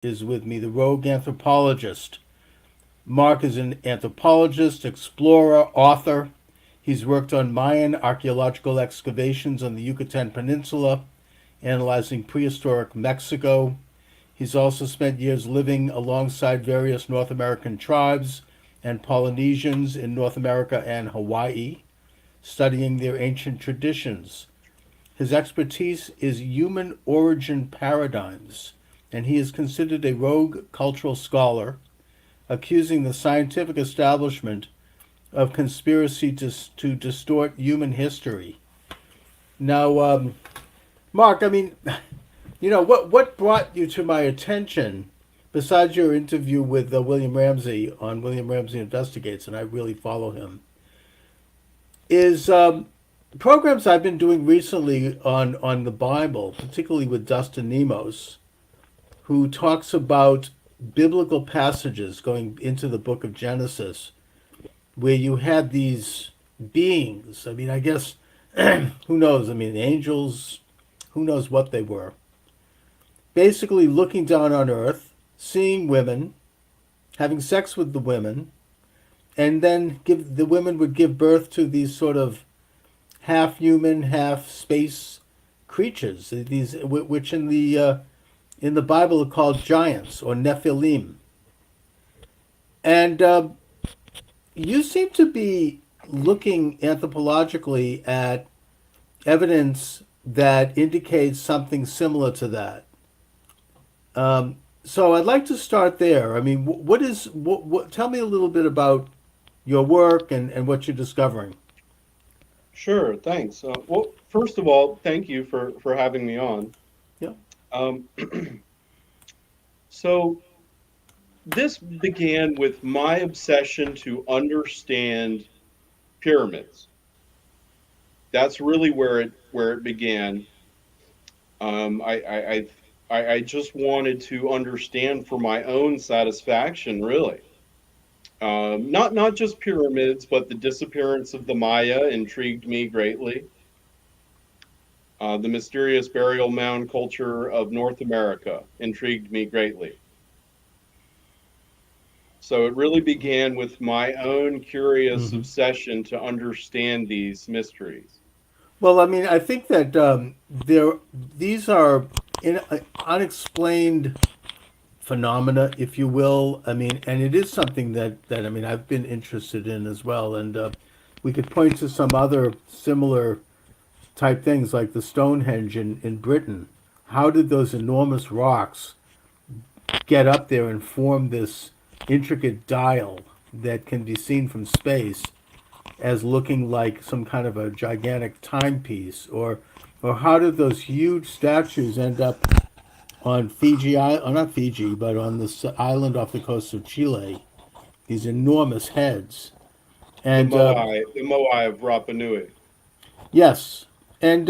is with me, the rogue anthropologist. Mark is an anthropologist, explorer, author. He's worked on Mayan archaeological excavations on the Yucatan Peninsula, analyzing prehistoric Mexico. He's also spent years living alongside various North American tribes and Polynesians in North America and Hawaii, studying their ancient traditions. His expertise is human origin paradigms, and he is considered a rogue cultural scholar, accusing the scientific establishment of conspiracy to distort human history. Now, Mark, I mean, what brought you to my attention, besides your interview with William Ramsey on William Ramsey Investigates, and I really follow him, is programs I've been doing recently on the Bible, particularly with Dustin Nemos, who talks about biblical passages going into the book of Genesis, where you had these beings. I mean, I guess, who knows? I mean, angels, who knows what they were. Basically, looking down on earth, seeing women, having sex with the women, and then the women would give birth to these sort of half human, half space creatures. These, which in the Bible are called giants or Nephilim. And you seem to be looking anthropologically at evidence that indicates something similar to that. So I'd like to start there. I mean, tell me a little bit about your work and what you're discovering. Sure, thanks. Well, first of all, thank you for having me on. Yeah. Um, so, this began with my obsession to understand pyramids. That's really where it began. I just wanted to understand for my own satisfaction, really. Not just pyramids, but the disappearance of the Maya intrigued me greatly. The mysterious burial mound culture of North America intrigued me greatly. So it really began with my own curious Hmm. obsession to understand these mysteries. Well, I mean, I think that these are unexplained phenomena, if you will. I mean, and it is something that I mean I've been interested in as well. And we could point to some other similar type things like the Stonehenge in Britain. How did those enormous rocks get up there and form this intricate dial that can be seen from space as looking like some kind of a gigantic timepiece? Or how did those huge statues end up on Fiji, or not Fiji, but on this island off the coast of Chile? These enormous heads. And The Moai of Rapa Nui. yes, and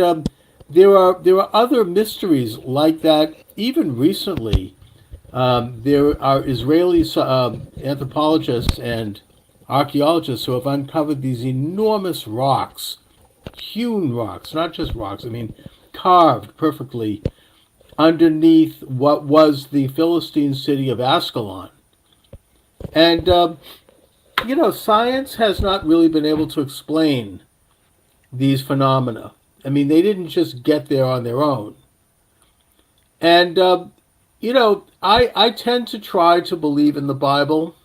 there are other mysteries like that. Even recently, there are Israeli anthropologists and archaeologists who have uncovered these enormous rocks, hewn rocks, not just rocks. I mean, carved perfectly underneath what was the Philistine city of Ascalon. And science has not really been able to explain these phenomena. I mean, they didn't just get there on their own. And, I tend to try to believe in the Bible.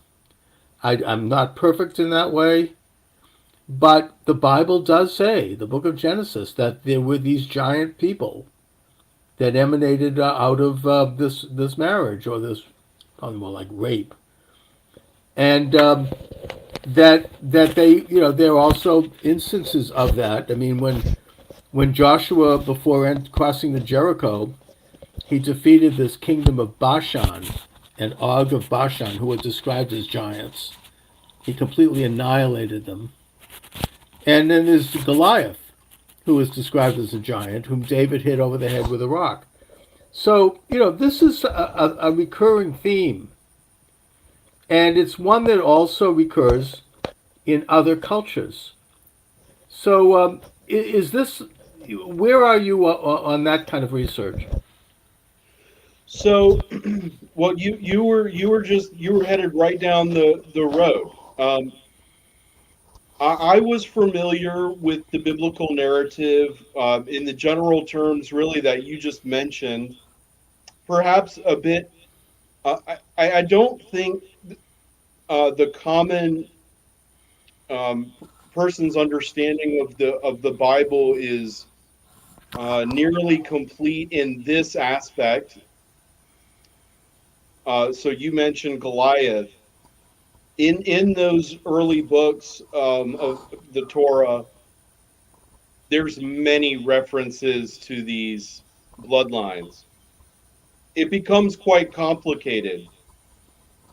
I'm not perfect in that way. But the Bible does say, the book of Genesis, that there were these giant people that emanated out of this marriage, or this, probably more like rape. And that they, there are also instances of that. I mean, when Joshua, before crossing the Jericho, he defeated this kingdom of Bashan and Og of Bashan, who were described as giants. He completely annihilated them. And then there's Goliath, who is described as a giant, whom David hit over the head with a rock. So, this is a recurring theme. And it's one that also recurs in other cultures. So, is this, where are you on that kind of research? So, well, you were headed right down the road. I was familiar with the biblical narrative in the general terms, really, that you just mentioned. Perhaps a bit. I don't think the common person's understanding of the Bible is nearly complete in this aspect. So you mentioned Goliath in those early books of the Torah. There's many references to these bloodlines. It becomes quite complicated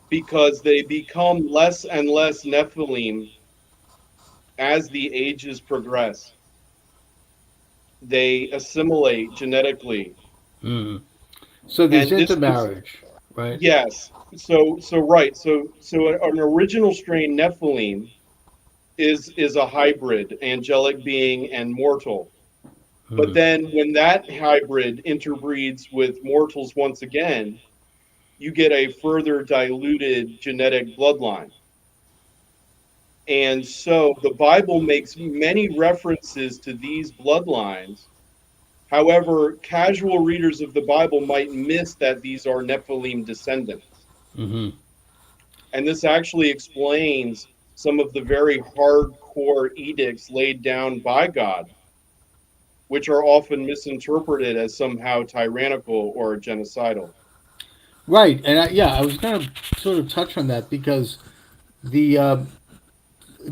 because they become less and less Nephilim as the ages progress. They assimilate genetically, Mm. So there's and this was intermarriage, right? yes. So right. So an original strain Nephilim is a hybrid, angelic being and mortal. But Mm. then when that hybrid interbreeds with mortals once again, you get a further diluted genetic bloodline. And so the Bible makes many references to these bloodlines. However, casual readers of the Bible might miss that these are Nephilim descendants. Hmm. And this actually explains some of the very hardcore edicts laid down by God, which are often misinterpreted as somehow tyrannical or genocidal. Right, and yeah, I was going to sort of touch on that because the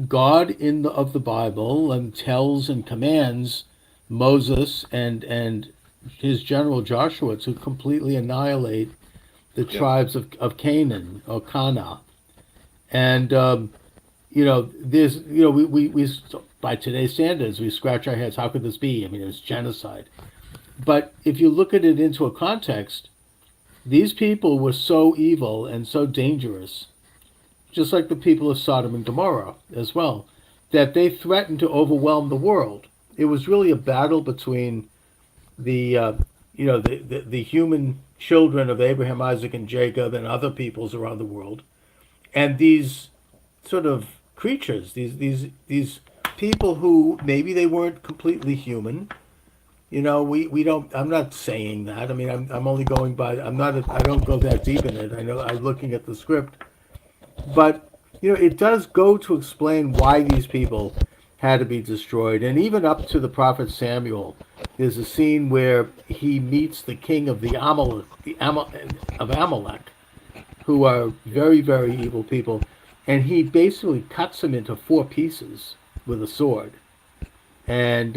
God of the Bible tells and commands Moses and his general Joshua to completely annihilate the Yeah. tribes of Canaan or Cana, and there's we by today's standards we scratch our heads. How could this be? I mean, it's genocide. But if you look at it into a context, these people were so evil and so dangerous, just like the people of Sodom and Gomorrah as well, that they threatened to overwhelm the world. It was really a battle between the the human children of Abraham, Isaac, and Jacob, and other peoples around the world, and these sort of creatures, these people who maybe they weren't completely human. We don't. I'm not saying that. I mean, I'm only going by. I'm not. I don't go that deep in it. I know. I'm looking at the script, but it does go to explain why these people had to be destroyed, and even up to the prophet Samuel, there's a scene where he meets the king of of Amalek, who are very very evil people, and he basically cuts him into four pieces with a sword, and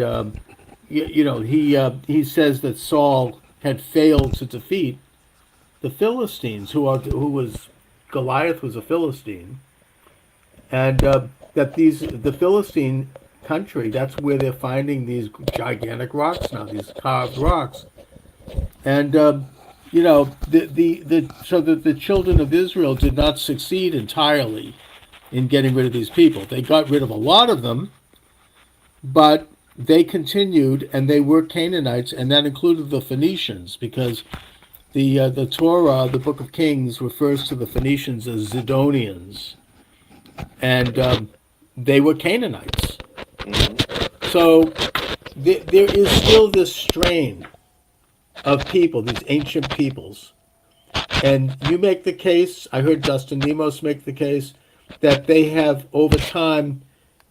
he says that Saul had failed to defeat the Philistines, who was Goliath was a Philistine, and that the Philistine country, that's where they're finding these gigantic rocks now, these carved rocks, and so that the children of Israel did not succeed entirely in getting rid of these people. They got rid of a lot of them, but they continued, and they were Canaanites, and that included the Phoenicians, because the Torah, the Book of Kings, refers to the Phoenicians as Zidonians, and they were Canaanites. Hmm. So there is still this strain of people, these ancient peoples, and you make the case. I heard Justin Nemos make the case that they have over time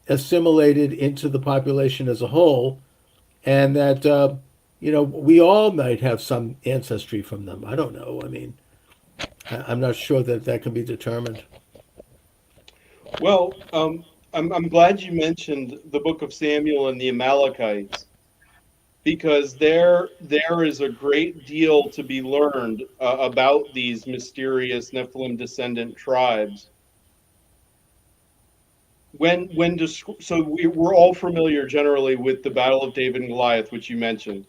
assimilated into the population as a whole, and that we all might have some ancestry from them. I don't know. I mean, I'm not sure that that can be determined. Well, I'm glad you mentioned the book of Samuel and the Amalekites because there is a great deal to be learned about these mysterious Nephilim descendant tribes. We're all familiar generally with the Battle of David and Goliath, which you mentioned.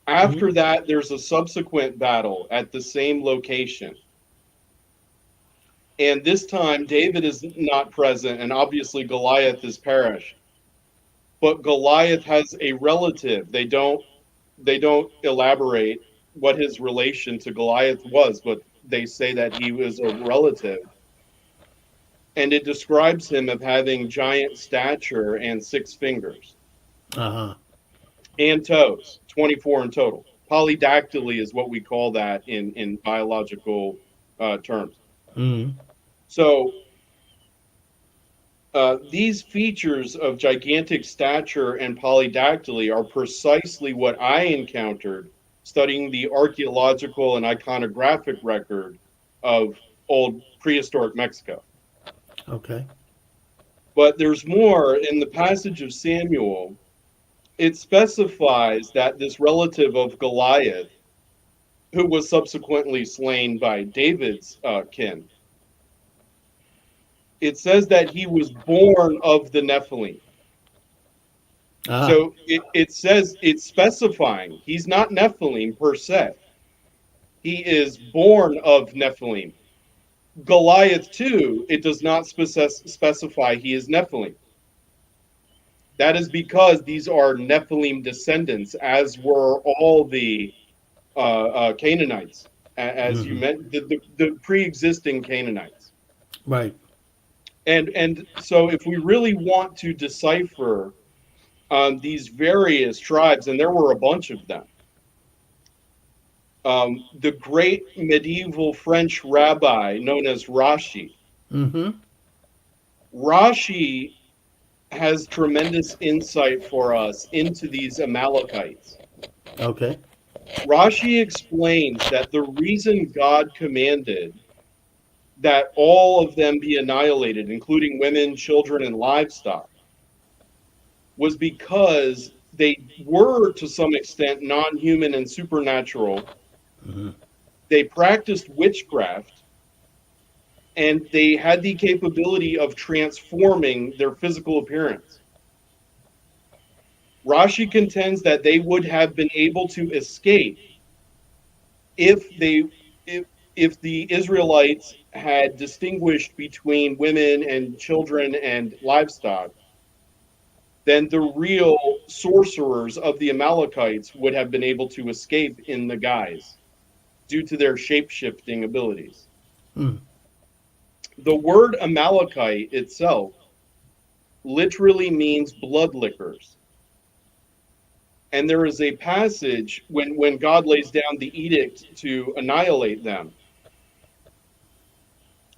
Mm-hmm. After that, there's a subsequent battle at the same location. And this time, David is not present, and obviously Goliath is perished. But Goliath has a relative. They don't elaborate, what his relation to Goliath was, but they say that he was a relative. And it describes him of having giant stature and 6 fingers Uh-huh. and toes, 24 in total. Polydactyly is what we call that in biological terms. Mm. So these features of gigantic stature and polydactyly are precisely what I encountered studying the archaeological and iconographic record of old prehistoric Mexico. Okay. But there's more in the passage of Samuel. It specifies that this relative of Goliath, who was subsequently slain by David's kin, it says that he was born of the Nephilim. Ah. So it says it's specifying he's not Nephilim per se. He is born of Nephilim. Goliath too, it does not specify he is Nephilim. That is because these are Nephilim descendants, as were all the Canaanites, as you Hmm. meant, the pre-existing Canaanites. Right. And so, if we really want to decipher these various tribes, and there were a bunch of them, the great medieval French rabbi known as Rashi, Mm-hmm. Rashi has tremendous insight for us into these Amalekites. Okay. Rashi explains that the reason God commanded that all of them be annihilated, including women, children, and livestock, was because they were to some extent non human and supernatural. Mm-hmm. They practiced witchcraft and they had the capability of transforming their physical appearance. Rashi contends that they would have been able to escape if they if if the Israelites had distinguished between women and children and livestock, then the real sorcerers of the Amalekites would have been able to escape in the guise due to their shape-shifting abilities. Mm. The word Amalekite itself literally means blood lickers. And there is a passage when God lays down the edict to annihilate them.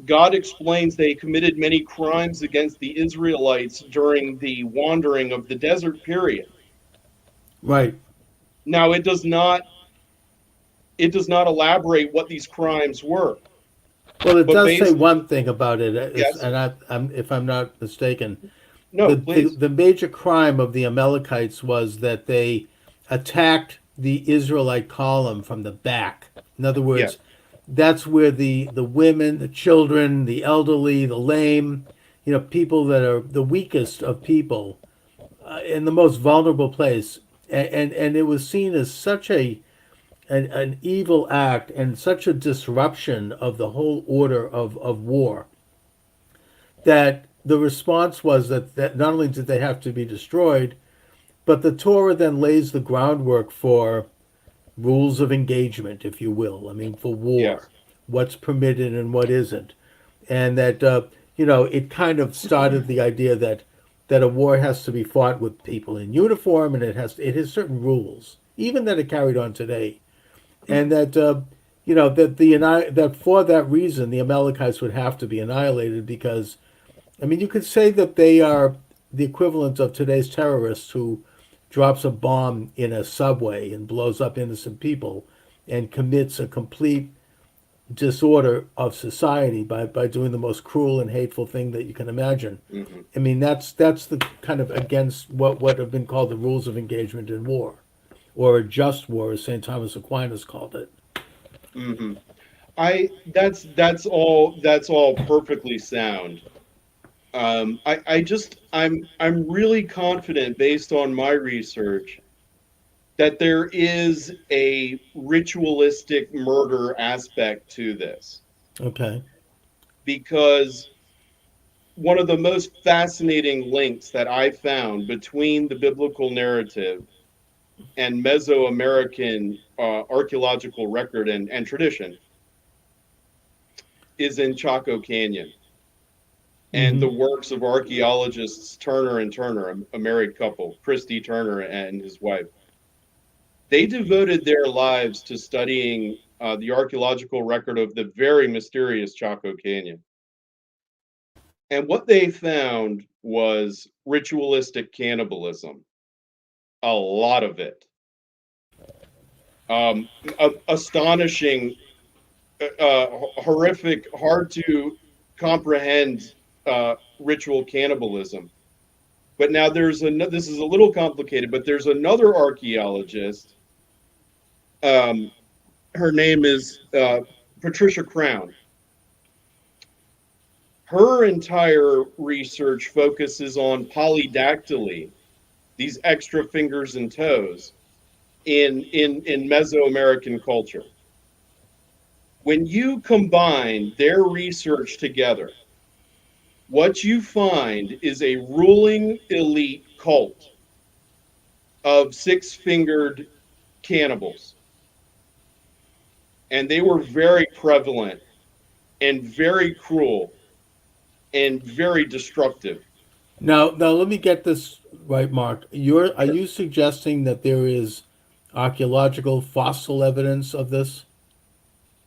God explains they committed many crimes against the Israelites during the wandering of the desert period. Right. Now it does not elaborate what these crimes were, Well, it but does say based one thing about it, yes, and if I'm not mistaken, no, please, the major crime of the Amalekites was that they attacked the Israelite column from the back. In other yes, words, that's where the women, the children, the elderly, the lame, people that are the weakest of people, in the most vulnerable place, and it was seen as such an evil act and such a disruption of the whole order of war that the response was that not only did they have to be destroyed, but the Torah then lays the groundwork for rules of engagement, if you will. I mean, for war, yes, what's permitted and what isn't, and that it kind of started the idea that a war has to be fought with people in uniform, and it has certain rules, even that it carried on today, and that that for that reason the Amalekites would have to be annihilated because I mean, you could say that they are the equivalent of today's terrorists who drops a bomb in a subway and blows up innocent people and commits a complete disorder of society by doing the most cruel and hateful thing that you can imagine. hmm I mean, that's the kind of against what have been called the rules of engagement in war, or a just war, as St. Thomas Aquinas called it. hmm I that's all perfectly sound. I'm really confident based on my research that there is a ritualistic murder aspect to this Okay. because one of the most fascinating links that I found between the biblical narrative and Mesoamerican archaeological record and tradition is in Chaco Canyon, and Mm-hmm. the works of archaeologists Turner and Turner, a married couple, Christy Turner and his wife. They devoted their lives to studying the archaeological record of the very mysterious Chaco Canyon. And what they found was ritualistic cannibalism, a lot of it. Astonishing, horrific, hard to comprehend ritual cannibalism. But now this is a little complicated, but there's another archaeologist. Um, Her name is Patricia Crown. Her entire research focuses on polydactyly, these extra fingers and toes in Mesoamerican culture. When you combine their research together, what you find is a ruling elite cult of six-fingered cannibals. And they were very prevalent and very cruel and very destructive. Now let me get this right, Mark. Are you suggesting that there is archaeological fossil evidence of this?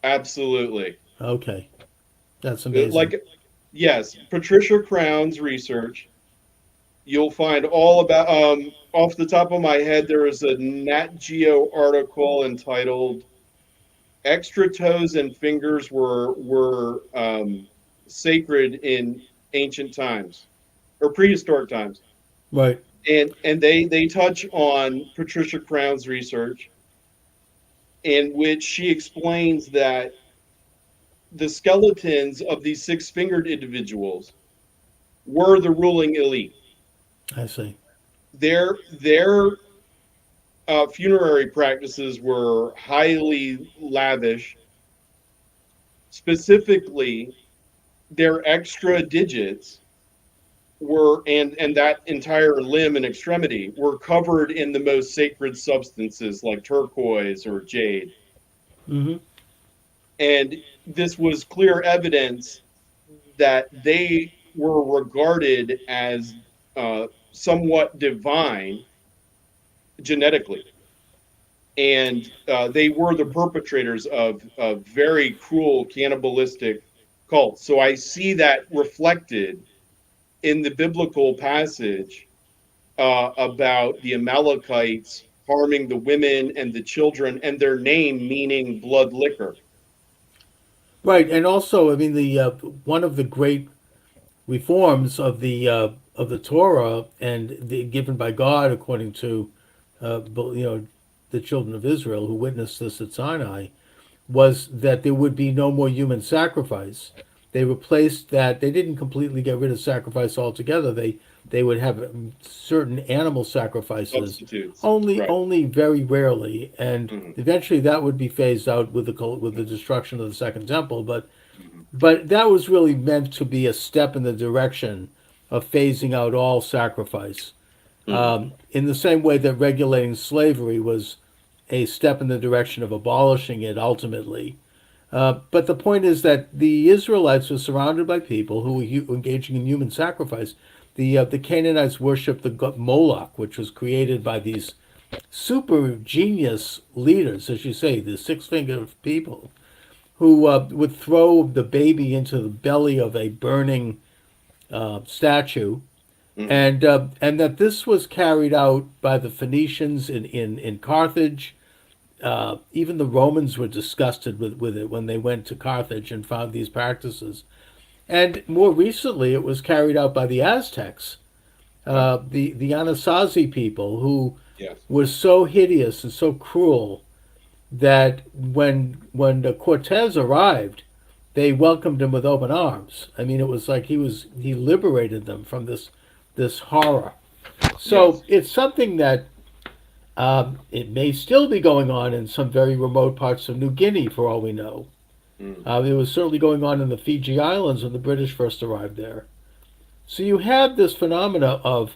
Absolutely. Okay, that's amazing. Like, yes, Patricia Crown's research, you'll find all about, off the top of my head, there is a Nat Geo article entitled Extra Toes and Fingers Were Sacred in Ancient Times or Prehistoric Times. Right. And they touch on Patricia Crown's research, in which she explains that the skeletons of these six-fingered individuals were the ruling elite. I see. Their funerary practices were highly lavish. Specifically, their extra digits were and that entire limb and extremity were covered in the most sacred substances like turquoise or jade. Mm-hmm. And this was clear evidence that they were regarded as somewhat divine genetically. And they were the perpetrators of very cruel cannibalistic cults. So I see that reflected in the biblical passage about the Amalekites harming the women and the children, and their name meaning blood liquor. Right, and also, I mean, the one of the great reforms of the Torah given by God according to you know the children of Israel who witnessed this at Sinai was that there would be no more human sacrifice. They replaced that. They didn't completely get rid of sacrifice altogether. They would have certain animal sacrifices, Substitutes, right? only very rarely, and Mm-hmm, eventually that would be phased out with the destruction of the second temple. mm-hmm, But that was really meant to be a step in the direction of phasing out all sacrifice. mm-hmm, In the same way that regulating slavery was a step in the direction of abolishing it ultimately. But the point is that the Israelites were surrounded by people who were engaging in human sacrifice. The Canaanites worshipped the god Moloch, which was created by these super genius leaders, as you say, the six-fingered people, who would throw the baby into the belly of a burning statue, mm-hmm. and that this was carried out by the Phoenicians in Carthage. Even the Romans were disgusted with it when they went to Carthage and found these practices. And more recently, it was carried out by the Aztecs, Wow. the Anasazi people, who Yes. were so hideous and so cruel that when the Cortez arrived, they welcomed him with open arms. I mean, it was like he liberated them from this horror. So Yes. it's something that it may still be going on in some very remote parts of New Guinea, for all we know. Mm. It was certainly going on in the Fiji Islands when the British first arrived there. So you have this phenomena of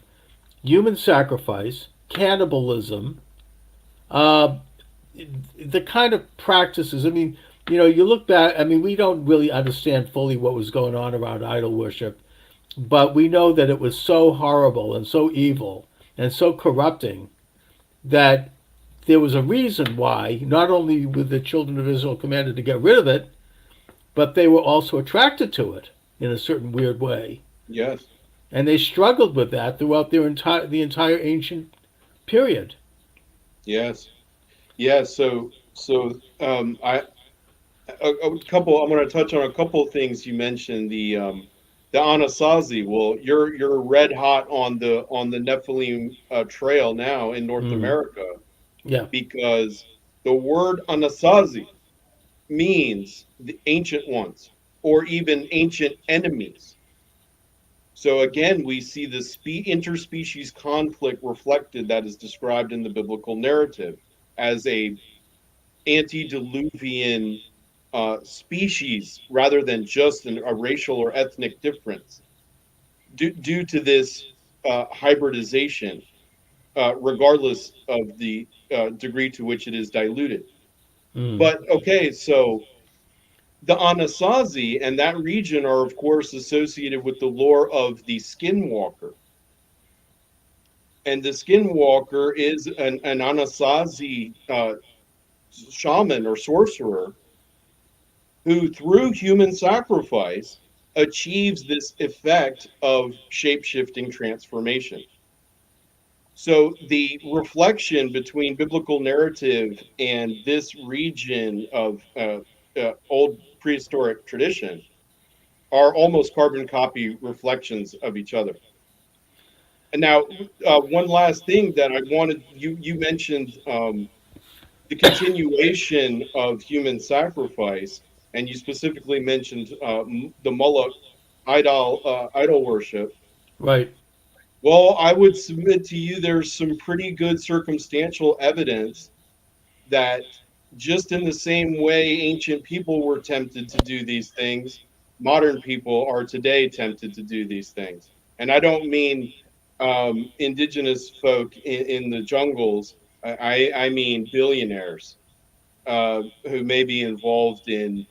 human sacrifice, cannibalism, uh, the kind of practices. I mean, you look back. I mean, we don't really understand fully what was going on around idol worship, but we know that it was so horrible and so evil and so corrupting that there was a reason why not only were the children of Israel commanded to get rid of it, but they were also attracted to it in a certain weird way. Yes. And they struggled with that throughout the entire ancient period. Yes. Yeah. A couple. I'm going to touch on a couple of things you mentioned. The Anasazi. Well, you're red hot on the Nephilim trail now in North Mm. America, Yeah. because the word Anasazi means the ancient ones or even ancient enemies. So again, we see the interspecies conflict reflected that is described in the biblical narrative as a antediluvian species rather than just a racial or ethnic difference due to this hybridization, regardless of the degree to which it is diluted. Mm. But okay, so the Anasazi and that region are, of course, associated with the lore of the Skinwalker. And the Skinwalker is an Anasazi shaman or sorcerer who, through human sacrifice, achieves this effect of shape shifting transformation. So, the reflection between biblical narrative and this region of old prehistoric tradition are almost carbon copy reflections of each other. And now, one last thing that I wanted you mentioned the continuation of human sacrifice, and you specifically mentioned the Moloch idol worship. Right. Well, I would submit to you there's some pretty good circumstantial evidence that just in the same way ancient people were tempted to do these things, modern people are today tempted to do these things. And I don't mean indigenous folk in the jungles. I mean billionaires who may be involved in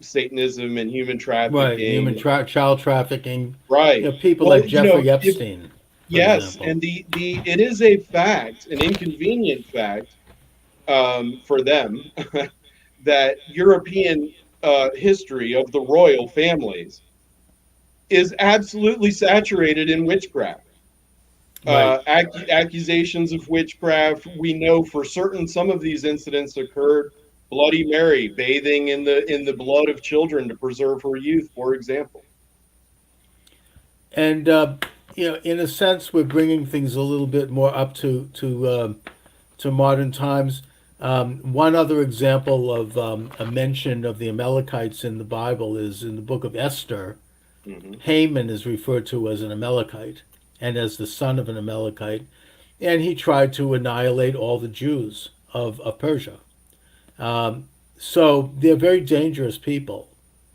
Satanism and human Right. Human trafficking. child trafficking. Right. People Well, like Jeffrey Epstein, for yes, example. and the it is a fact, an inconvenient fact for them, that European history of the royal families is absolutely saturated in witchcraft. Right. Accusations of witchcraft. We know for certain some of these incidents occurred. Bloody Mary bathing in the blood of children to preserve her youth, for example. And in a sense, we're bringing things a little bit more up to modern times. One other example of a mention of the Amalekites in the Bible is in the book of Esther. Hmm. Haman is referred to as an Amalekite and as the son of an Amalekite, and he tried to annihilate all the Jews of Persia. So they're very dangerous people,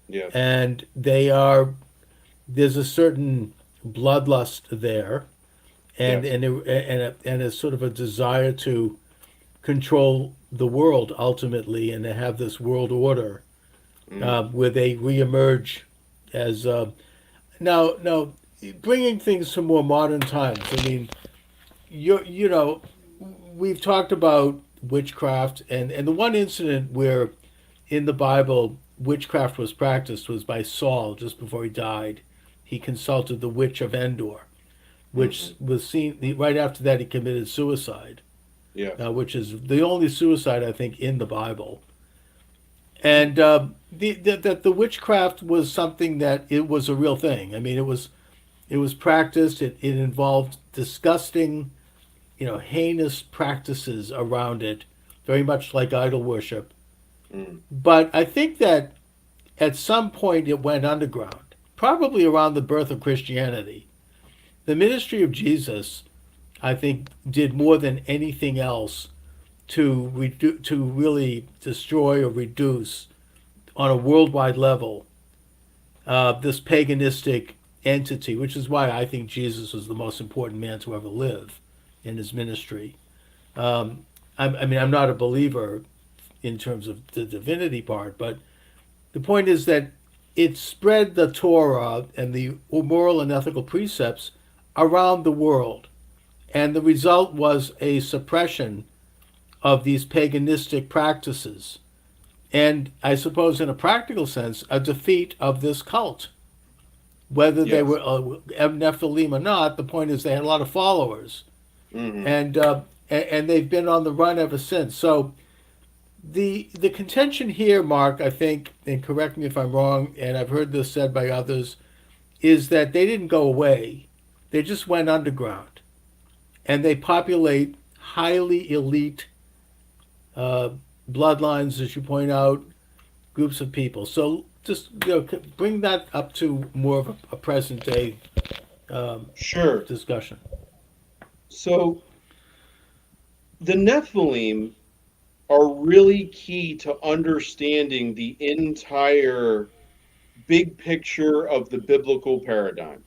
Yes. and there's a certain bloodlust there, Yes. and a sort of a desire to control the world ultimately, and to have this world order Mm. where they reemerge as now bringing things to more modern times. I mean, you know, we've talked about witchcraft, and the one incident where in the Bible witchcraft was practiced was by Saul just before he died. He consulted the witch of Endor, which Hmm. was seen right after that he committed suicide, Yes. which is the only suicide I think in the Bible. And that the witchcraft was something that it was a real thing. I mean, it was practiced. It involved disgusting, heinous practices around it, very much like idol worship. Mm. But I think that at some point it went underground, probably around the birth of Christianity. The ministry of Jesus, I think, did more than anything else to really destroy or reduce on a worldwide level this paganistic entity, which is why I think Jesus was the most important man to ever live in his ministry. I mean, I'm not a believer in terms of the divinity part, but the point is that it spread the Torah and the moral and ethical precepts around the world. And the result was a suppression of these paganistic practices. And I suppose, in a practical sense, a defeat of this cult. Whether they Yes. were Nephilim or not, the point is they had a lot of followers. Hmm. And, and they've been on the run ever since. So the contention here, Mark, I think, and correct me if I'm wrong, and I've heard this said by others, is that they didn't go away. They just went underground. And they populate highly elite uh, bloodlines, as you point out, groups of people. So just bring that up to more of a present day um, Sure. discussion. So the Nephilim are really key to understanding the entire big picture of the biblical paradigm,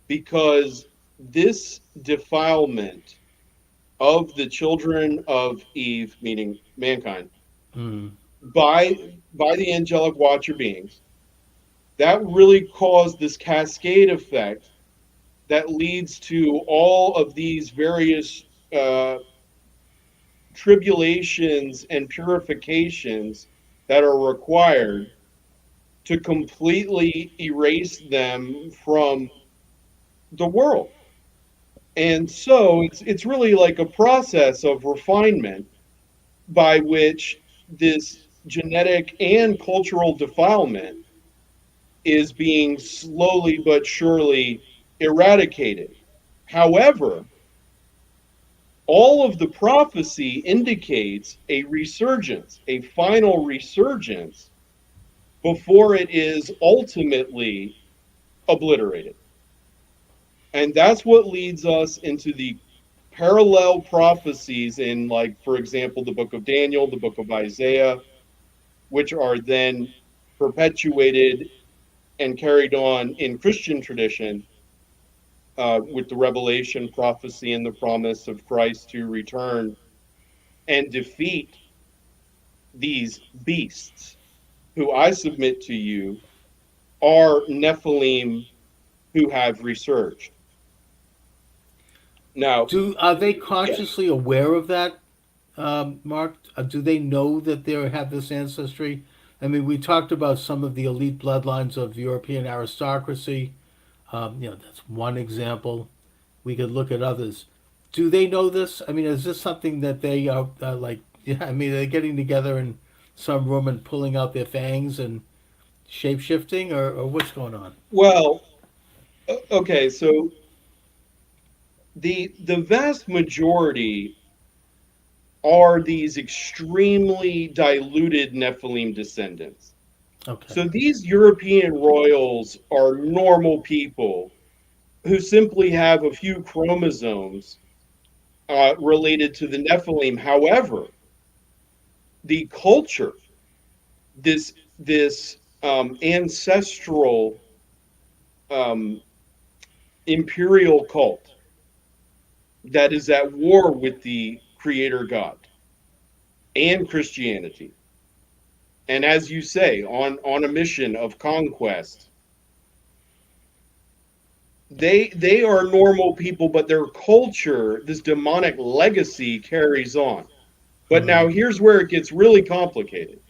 because this defilement of the children of Eve, meaning mankind, Mm. by the angelic watcher beings, that really caused this cascade effect that leads to all of these various uh, tribulations and purifications that are required to completely erase them from the world. And so it's really like a process of refinement by which this genetic and cultural defilement is being slowly but surely eradicated. However, all of the prophecy indicates a resurgence, a final resurgence, before it is ultimately obliterated. And that's what leads us into the parallel prophecies in, like, for example, the book of Daniel, the book of Isaiah, which are then perpetuated and carried on in Christian tradition with the revelation prophecy and the promise of Christ to return and defeat these beasts, who I submit to you are Nephilim who have resurged. Now, Do are they yeah, consciously aware of that, Mark? Do they know that they have this ancestry? I mean, we talked about some of the elite bloodlines of European aristocracy. That's one example. We could look at others. Do they know this? I mean, is this something that they are like? Yeah, I mean, they're getting together in some room and pulling out their fangs and shape shifting, or what's going on? well, okay, so the vast majority are these extremely diluted Nephilim descendants. Okay. So these European royals are normal people who simply have a few chromosomes related to the Nephilim. However, the culture, this ancestral um, imperial cult that is at war with the Creator God and Christianity, and as you say, on a mission of conquest, they are normal people, but their culture, this demonic legacy, carries on. But Hmm. now here's where it gets really complicated.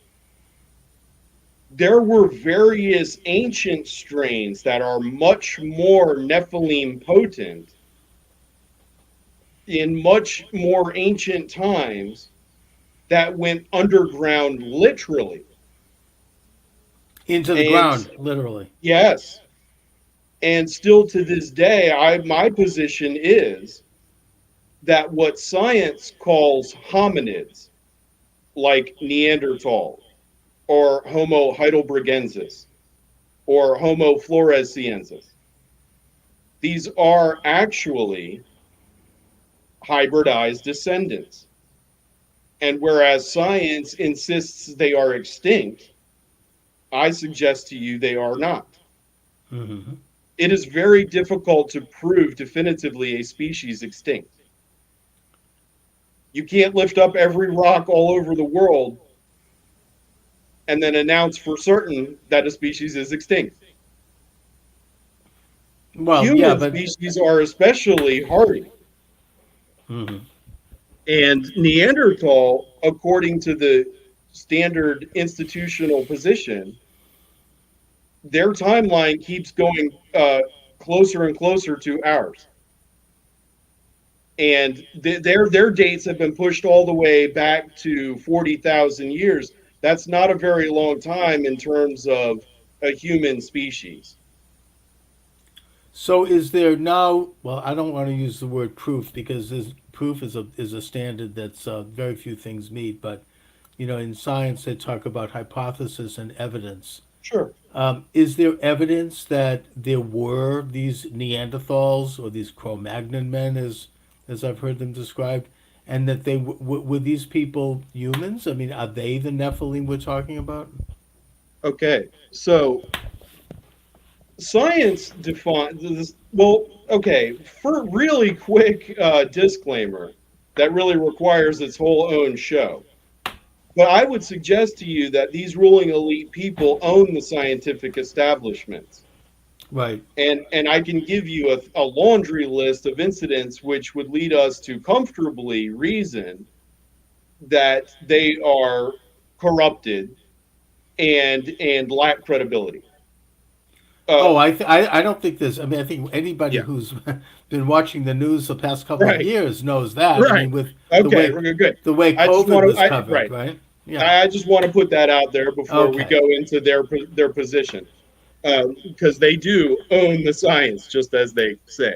There were various ancient strains that are much more Nephilim potent in much more ancient times that went underground literally. Into the And ground, literally. yes, and still to this day, my position is that what science calls hominids, like Neanderthal or Homo heidelbergensis or Homo floresiensis, these are actually hybridized descendants. And whereas science insists they are extinct, I suggest to you they are not. Hmm. It is very difficult to prove definitively a species extinct. You can't lift up every rock all over the world and then announce for certain that a species is extinct. Well, yeah, Human but species are especially hardy. mhm. And Neanderthal, according to the standard institutional position, their timeline keeps going closer and closer to ours. And their dates have been pushed all the way back to 40,000 years. That's not a very long time in terms of a human species. So is there now? Well, I don't want to use the word proof because proof is a standard that's very few things meet. But in science they talk about hypothesis and evidence. Sure. Is there evidence that there were these Neanderthals or these Cro-Magnon men, as I've heard them described, and that were these people humans? I mean, are they the Nephilim we're talking about? Okay. So science defines this. Well, okay. For really quick disclaimer, that really requires its whole own show. But I would suggest to you that these ruling elite people own the scientific establishments. Right. And I can give you a laundry list of incidents which would lead us to comfortably reason that they are corrupted and lack credibility. Uh, Oh, I don't think there's. I mean, I think anybody yeah, who's been watching the news the past couple of right, years knows that. I right. mean, with the Okay, way we're good. the way I just COVID want to, was covered, right. right? Yeah. I just want to put that out there before we Okay. go into their position, because they do own the science, just as they say.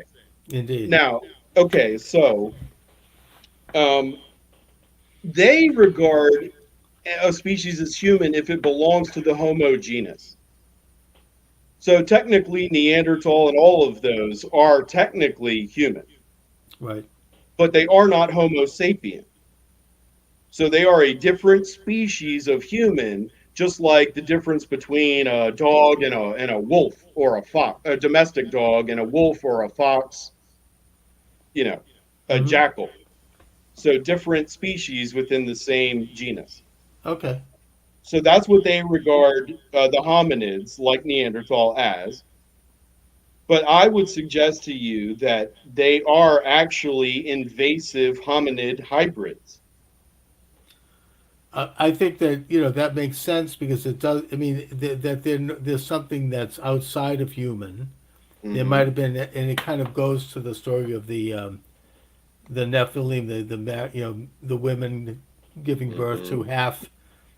Indeed. Now, okay, so um, they regard a species as human if it belongs to the Homo genus. So technically, Neanderthal and all of those are technically human, Right. but they are not Homo sapien. So they are a different species of human, just like the difference between a dog and a wolf or a fox, a domestic dog and a wolf or a fox, you know, a Mm-hmm. jackal. So different species within the same genus. Okay. So that's what they regard the hominids like Neanderthal as. But I would suggest to you that they are actually invasive hominid hybrids. I think that that makes sense because it does. I mean, that there's something that's outside of human. There might Hmm. have been, and it kind of goes to the story of the Nephilim, the women giving birth Hmm. to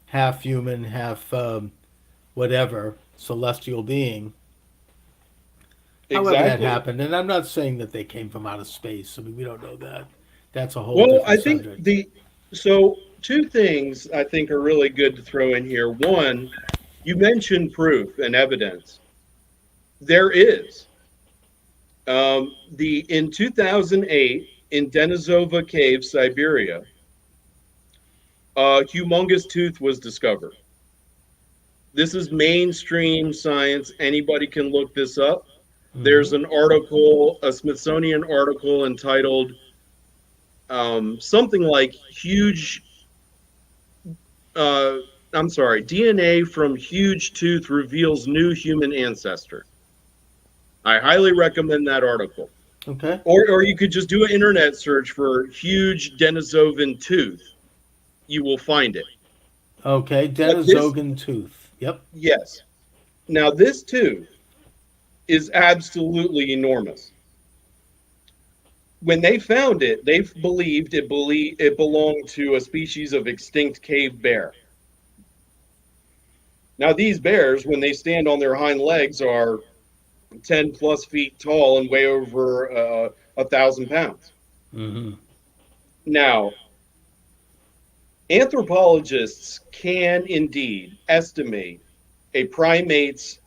half human, half whatever celestial being. However that Exactly. happened, and I'm not saying that they came from outer space. I mean, we don't know that. That's a whole Well, I different think subject. so two things I think are really good to throw in here. One, you mentioned proof and evidence. There is. The in 2008 in Denisova Cave, Siberia, a humongous tooth was discovered. This is mainstream science. Anybody can look this up. Hmm. There's an article, a Smithsonian article entitled something like "Huge." Uh, I'm sorry. DNA from huge tooth reveals new human ancestor. I highly recommend that article. Okay. Or you could just do an internet search for huge Denisovan tooth. You will find it. Okay. But this, Denisovan tooth. Yep. yes. Now, this tooth is absolutely enormous. When they found it, they believed it belonged to a species of extinct cave bear. Now, these bears, when they stand on their hind legs, are 10 plus feet tall and weigh over 1,000 pounds. Hmm. Now, anthropologists can indeed estimate a primate's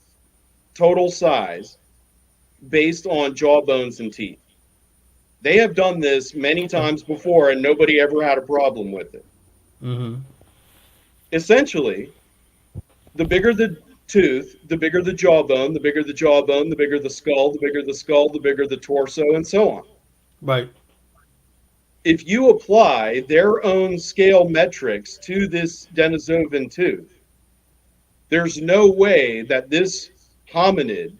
total size based on jaw bones and teeth. They have done this many Okay. times before and nobody ever had a problem with it. Hmm. Essentially, the bigger the tooth, the bigger the jawbone, the bigger the jawbone, the bigger the skull, the bigger the skull, the bigger the torso, and so on. Right. If you apply their own scale metrics to this Denisovan tooth, there's no way that this hominid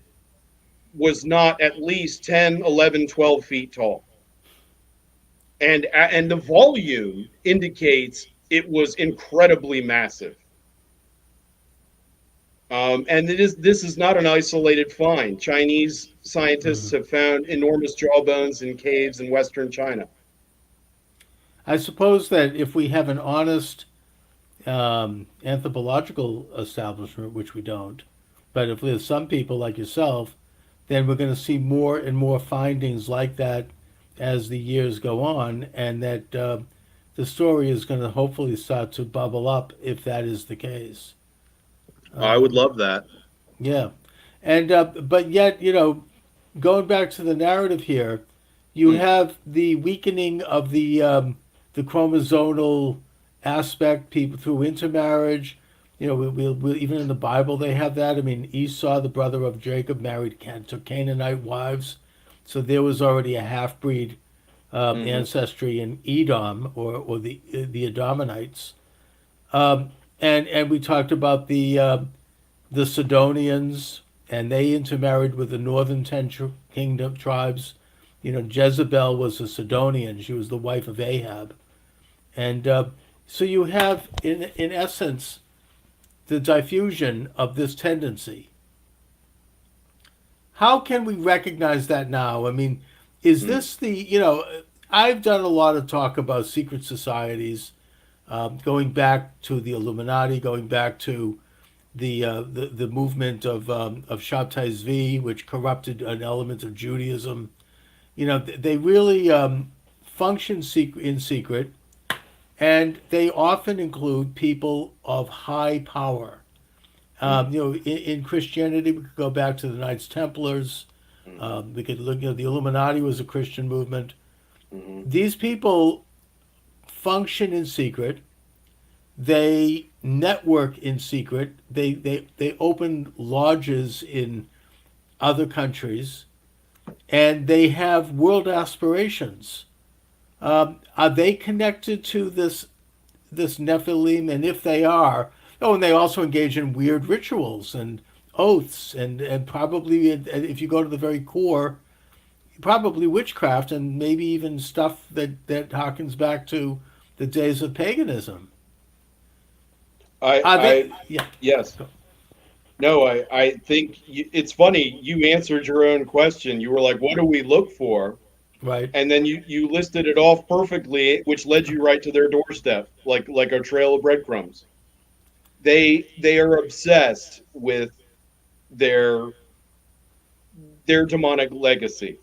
was not at least 10, 11, 12 feet tall. And the volume indicates it was incredibly massive. And this is not an isolated find. Chinese scientists have found enormous jawbones in caves in western China. I suppose that if we have an honest anthropological establishment, which we don't, but if there's some people like yourself, then we're going to see more and more findings like that as the years go on, and that the story is going to hopefully start to bubble up if that is the case. I would Um, love that. yeah, and but yet, going back to the narrative here, you Mm, have the weakening of the chromosomal aspect people through intermarriage. Even in the Bible they have that. I mean, Esau, the brother of Jacob, married to Canaanite wives, so there was already a half breed hmm ancestry in Edom or the Edomites. Um, and we talked about the Sidonians, and they intermarried with the northern kingdom tribes. Jezebel was a Sidonian; she was the wife of Ahab, and so you have, in essence, the diffusion of this tendency. How can we recognize that now? I mean, is mm, this I've done a lot of talk about secret societies, going back to the Illuminati, going back to the movement of Shabtai Zvi, which corrupted an element of Judaism. They really function in secret, and they often include people of high power. mm, In Christianity, we could go back to the Knights Templars. mm, We could look. The Illuminati was a Christian movement. mm, These people function in secret. They network in secret. They open lodges in other countries, and they have world aspirations. Are they connected to this Nephilim? And if they are, oh, and they also engage in weird rituals and oaths, and probably, if you go to the very core, probably witchcraft, and maybe even stuff that harkens back to the days of paganism. Are I they? Yeah, yes. No, I think it's funny. You answered your own question. You were like, "What do we look for?" right. And then you listed it off perfectly, which led you right to their doorstep, like a trail of breadcrumbs. They are obsessed with their their demonic legacy.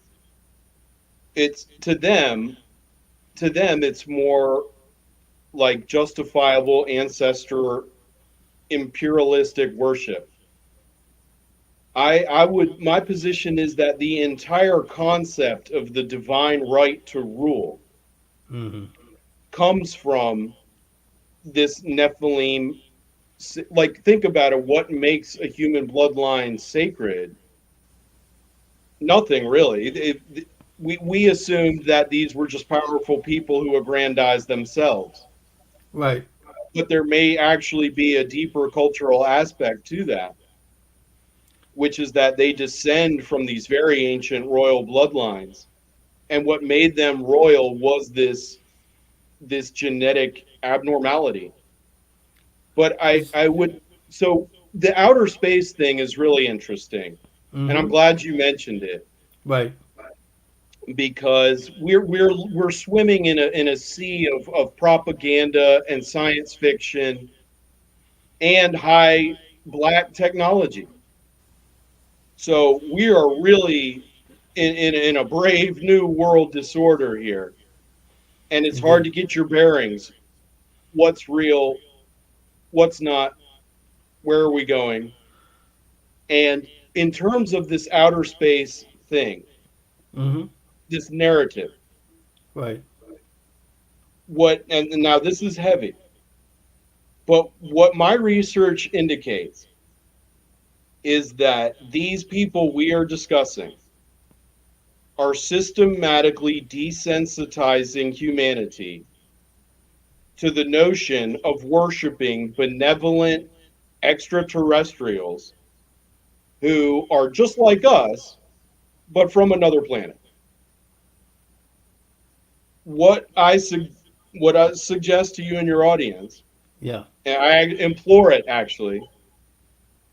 It's to them it's more like justifiable ancestor imperialistic worship. I would my position is that the entire concept of the divine right to rule Hmm. comes from this Nephilim. Like, think about it. What makes a human bloodline sacred? Nothing really. We assumed that these were just powerful people who aggrandized themselves, Right. but there may actually be a deeper cultural aspect to that, which is that they descend from these very ancient royal bloodlines, and what made them royal was this genetic abnormality. But I would so the outer space thing is really interesting, and I'm Mm-hmm. glad you mentioned it Right. because we're swimming in a sea of propaganda and science fiction and high black technology. So we are really in a brave new world disorder here, and it's hard Indeed. to get your bearings. What's real? What's not? Where are we going? And in terms of this outer space thing, Mm-hmm. this narrative, Right. and now this is heavy, but what my research indicates is that these people we are discussing are systematically desensitizing humanity to the notion of worshiping benevolent extraterrestrials who are just like us, but from another planet. What I what I suggest to you and your audience, Yeah. and I implore it actually,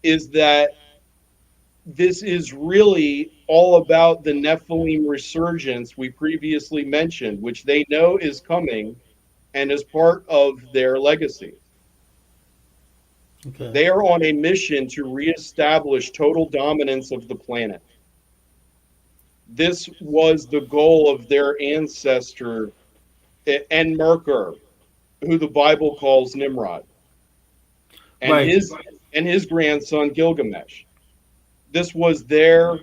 is that this is really all about the Nephilim resurgence we previously mentioned, which they know is coming and is part of their legacy. Okay. They are on a mission to reestablish total dominance of the planet. This was the goal of their ancestor, Enmerkar, who the Bible calls Nimrod, and Right. his grandson Gilgamesh. This was their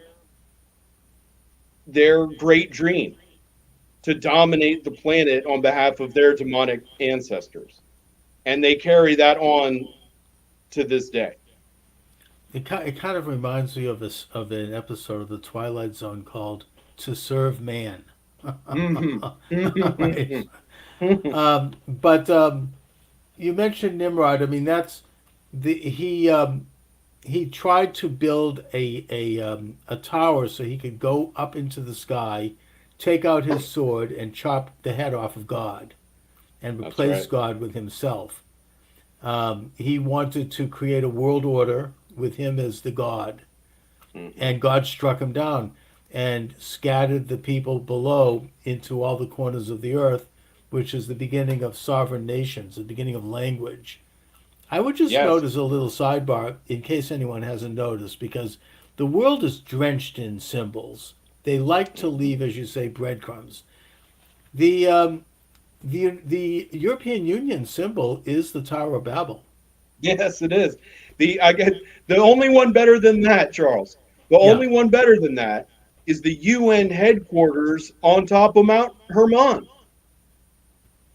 great dream to dominate the planet on behalf of their demonic ancestors. And they carry that on to this day. It kind of reminds me of this of an episode of the Twilight Zone called "To Serve Man." Right. But you mentioned Nimrod. I mean, that's the he tried to build a tower so he could go up into the sky, take out his sword, and chop the head off of God and That's replace right. God with himself. He wanted to create a world order with him as the God, Mm-hmm. and God struck him down and scattered the people below into all the corners of the earth, which is the beginning of sovereign nations, the beginning of language. I would just Yes. note as a little sidebar, in case anyone hasn't noticed, because the world is drenched in symbols. They like to Mm-hmm. leave, as you say, breadcrumbs. The European Union symbol is the Tower of Babel. Yes, it is. I get the only one better than that, Charles. The Yeah. only one better than that is the UN headquarters on top of Mount Hermon.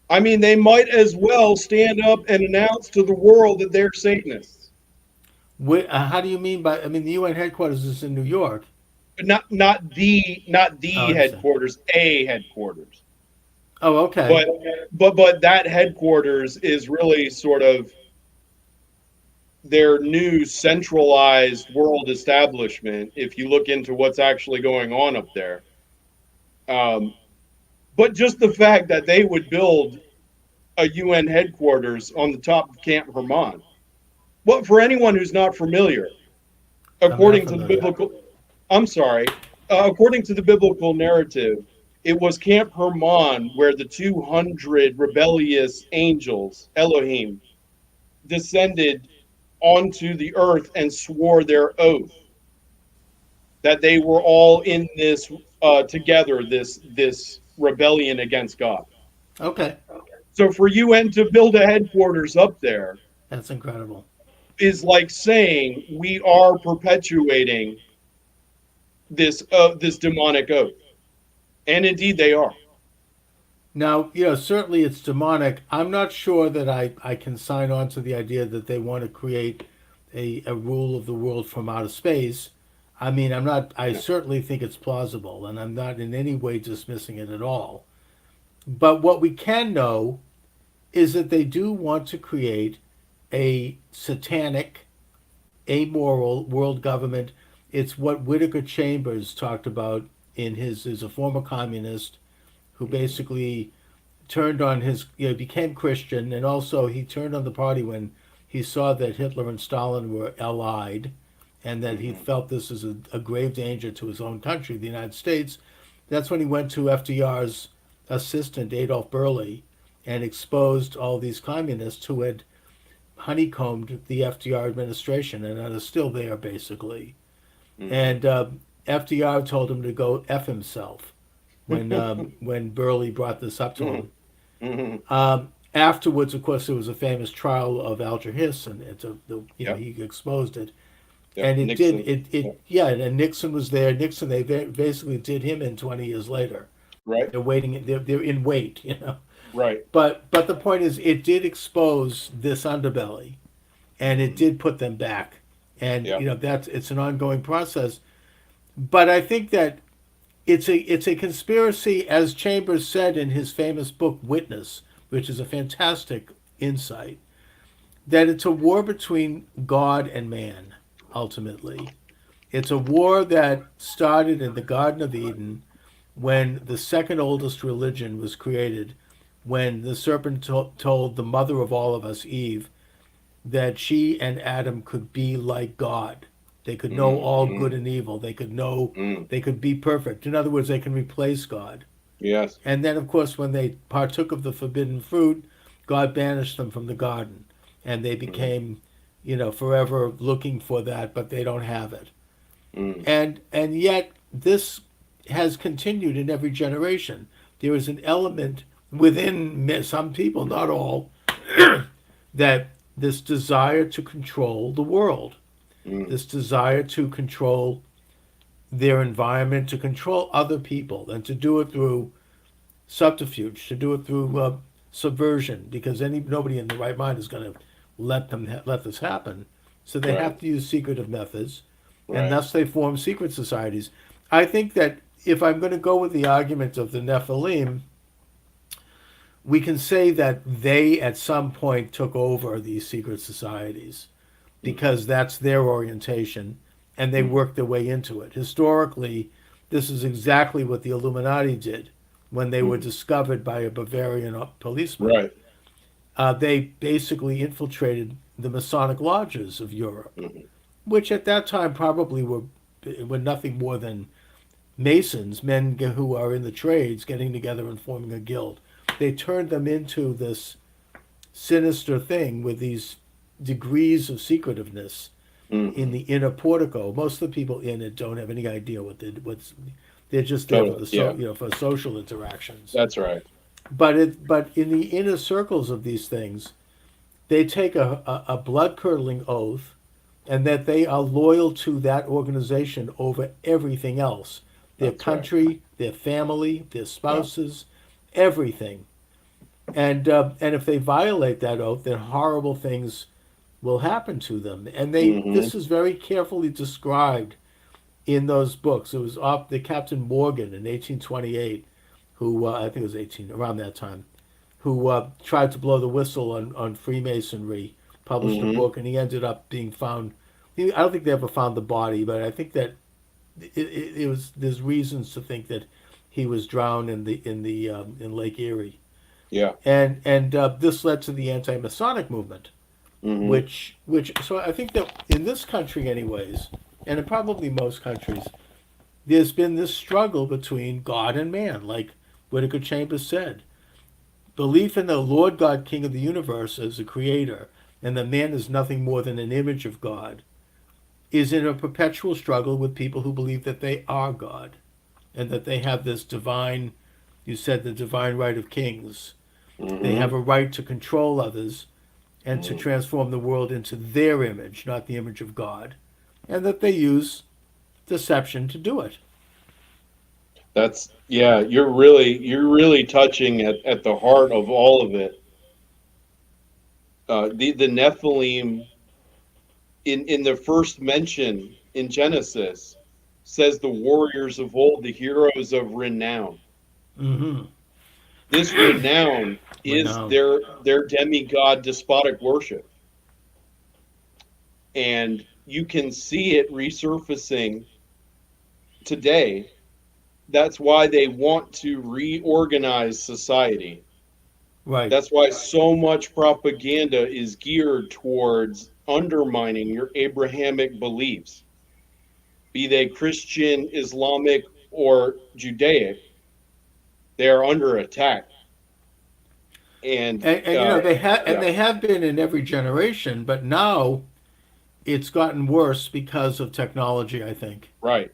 I mean, they might as well stand up and announce to the world that they're Satanists. How do you mean by? I mean, the UN headquarters is in New York. But not Oh, I the understand. headquarters, a headquarters. Oh, okay. But but that headquarters is really sort of their new centralized world establishment. If you look into what's actually going on up there, um, but just the fact that they would build a UN headquarters on the top of Camp Hermon. Well, for anyone who's not familiar, I'm not according to the familiar. biblical, I'm sorry, according to the biblical narrative, it was Camp Hermon where the 200 rebellious angels, Elohim, descended onto the earth and swore their oath that they were all in this together, this rebellion against God. Okay, So for UN to build a headquarters up there that's incredible. is like saying we are perpetuating this demonic oath, and indeed they are. Now, certainly it's demonic. I'm not sure that I can sign on to the idea that they want to create a rule of the world from outer space. I mean, I No. certainly think it's plausible, and I'm not in any way dismissing it at all. But what we can know is that they do want to create a satanic, amoral world government. It's what Whittaker Chambers talked about in his is a former communist who Mm-hmm. basically turned on his became Christian, and also he turned on the party when he saw that Hitler and Stalin were allied, and that he Mm-hmm. felt this was a grave danger to his own country, the United States. That's when he went to FDR's assistant Adolf Burley and exposed all these communists who had honeycombed the FDR administration and are still there basically. And FDR told him to go f himself when Burley brought this up to him. Mm-hmm. Afterwards, of course, there was a famous trial of Alger Hiss, and Yep. he exposed it, Yep. and it did Nixon. it Yep. yeah, and Nixon was there. Nixon they basically did him in 20 years later. Right. They're waiting. They're in wait. Right. But the point is, it did expose this underbelly, and it Mm-hmm. did put them back, and Yeah. that's it's an ongoing process. But I think that It's a conspiracy, as Chambers said in his famous book Witness, which is a fantastic insight, that it's a war between God and man, ultimately. It's a war that started in the Garden of Eden when the second oldest religion was created, when the serpent told the mother of all of us, Eve, that she and Adam could be like God. They could know all good Mm-hmm. and evil. They could know, Mm. they could be perfect. In other words, they can replace God. Yes. And then, of course, when they partook of the forbidden fruit, God banished them from the garden. And they Mm. became, forever looking for that, but they don't have it. Mm. And yet, this has continued in every generation. There is an element within some people, not all, that this desire to control the world, Mm. this desire to control their environment, to control other people, and to do it through subterfuge, to do it through subversion, because nobody in the right mind is going to let this happen. So they Right. have to use secretive methods, and Right. thus they form secret societies. I think that if I'm going to go with the argument of the Nephilim, we can say that they at some point took over these secret societies Mm-hmm. because that's their orientation and they Mm. worked their way into it. Historically, this is exactly what the Illuminati did when they were Mm. discovered by a Bavarian policeman. Right. They basically infiltrated the Masonic lodges of Europe, Mm-hmm. which at that time probably were nothing more than Masons, men who are in the trades, getting together and forming a guild. They turned them into this sinister thing with these degrees of secretiveness in Mm-hmm. the inner portico. Most of the people in it don't have any idea what's they're just there for Totally. the Yeah. for social interactions. That's right. But in the inner circles of these things, they take a blood curdling oath, and that they are loyal to that organization over everything else, their That's right. country, their family, their Yeah. spouses, everything. And if they violate that oath, then horrible things will happen to them. And Mm-hmm. this is very carefully described in those books. It was off the Captain Morgan in 1828, who I think it was 18 around that time, who tried to blow the whistle on Freemasonry, published a Mm-hmm. book, and he ended up being found. I don't think they ever found the body, but I think that it was. There's reasons to think that he was drowned in Lake Erie, Yeah. and this led to the anti-Masonic movement, Mm-hmm. which so I think that in this country, anyways, and in probably most countries, there's been this struggle between God and man, like Whitaker Chambers said. Belief in the Lord God, King of the universe, as a creator, and that man is nothing more than an image of God, is in a perpetual struggle with people who believe that they are God and that they have this divine, you said, the divine right of kings. They have Mm-hmm. a right to control others and to Mm. transform the world into their image, not the image of God, and that they use deception to do it. That's yeah. You're really touching at the heart of all of it. The Nephilim in the first mention in Genesis says the warriors of old, the heroes of renown. Mm-hmm. This renown is Renowned. their demigod despotic worship, and you can see it resurfacing today. That's why they want to reorganize society. Right. That's why so much propaganda is geared towards undermining your Abrahamic beliefs, be they Christian, Islamic, or Judaic. They are under attack. And And yeah, they have been in every generation, but now it's gotten worse because of technology, I think. right.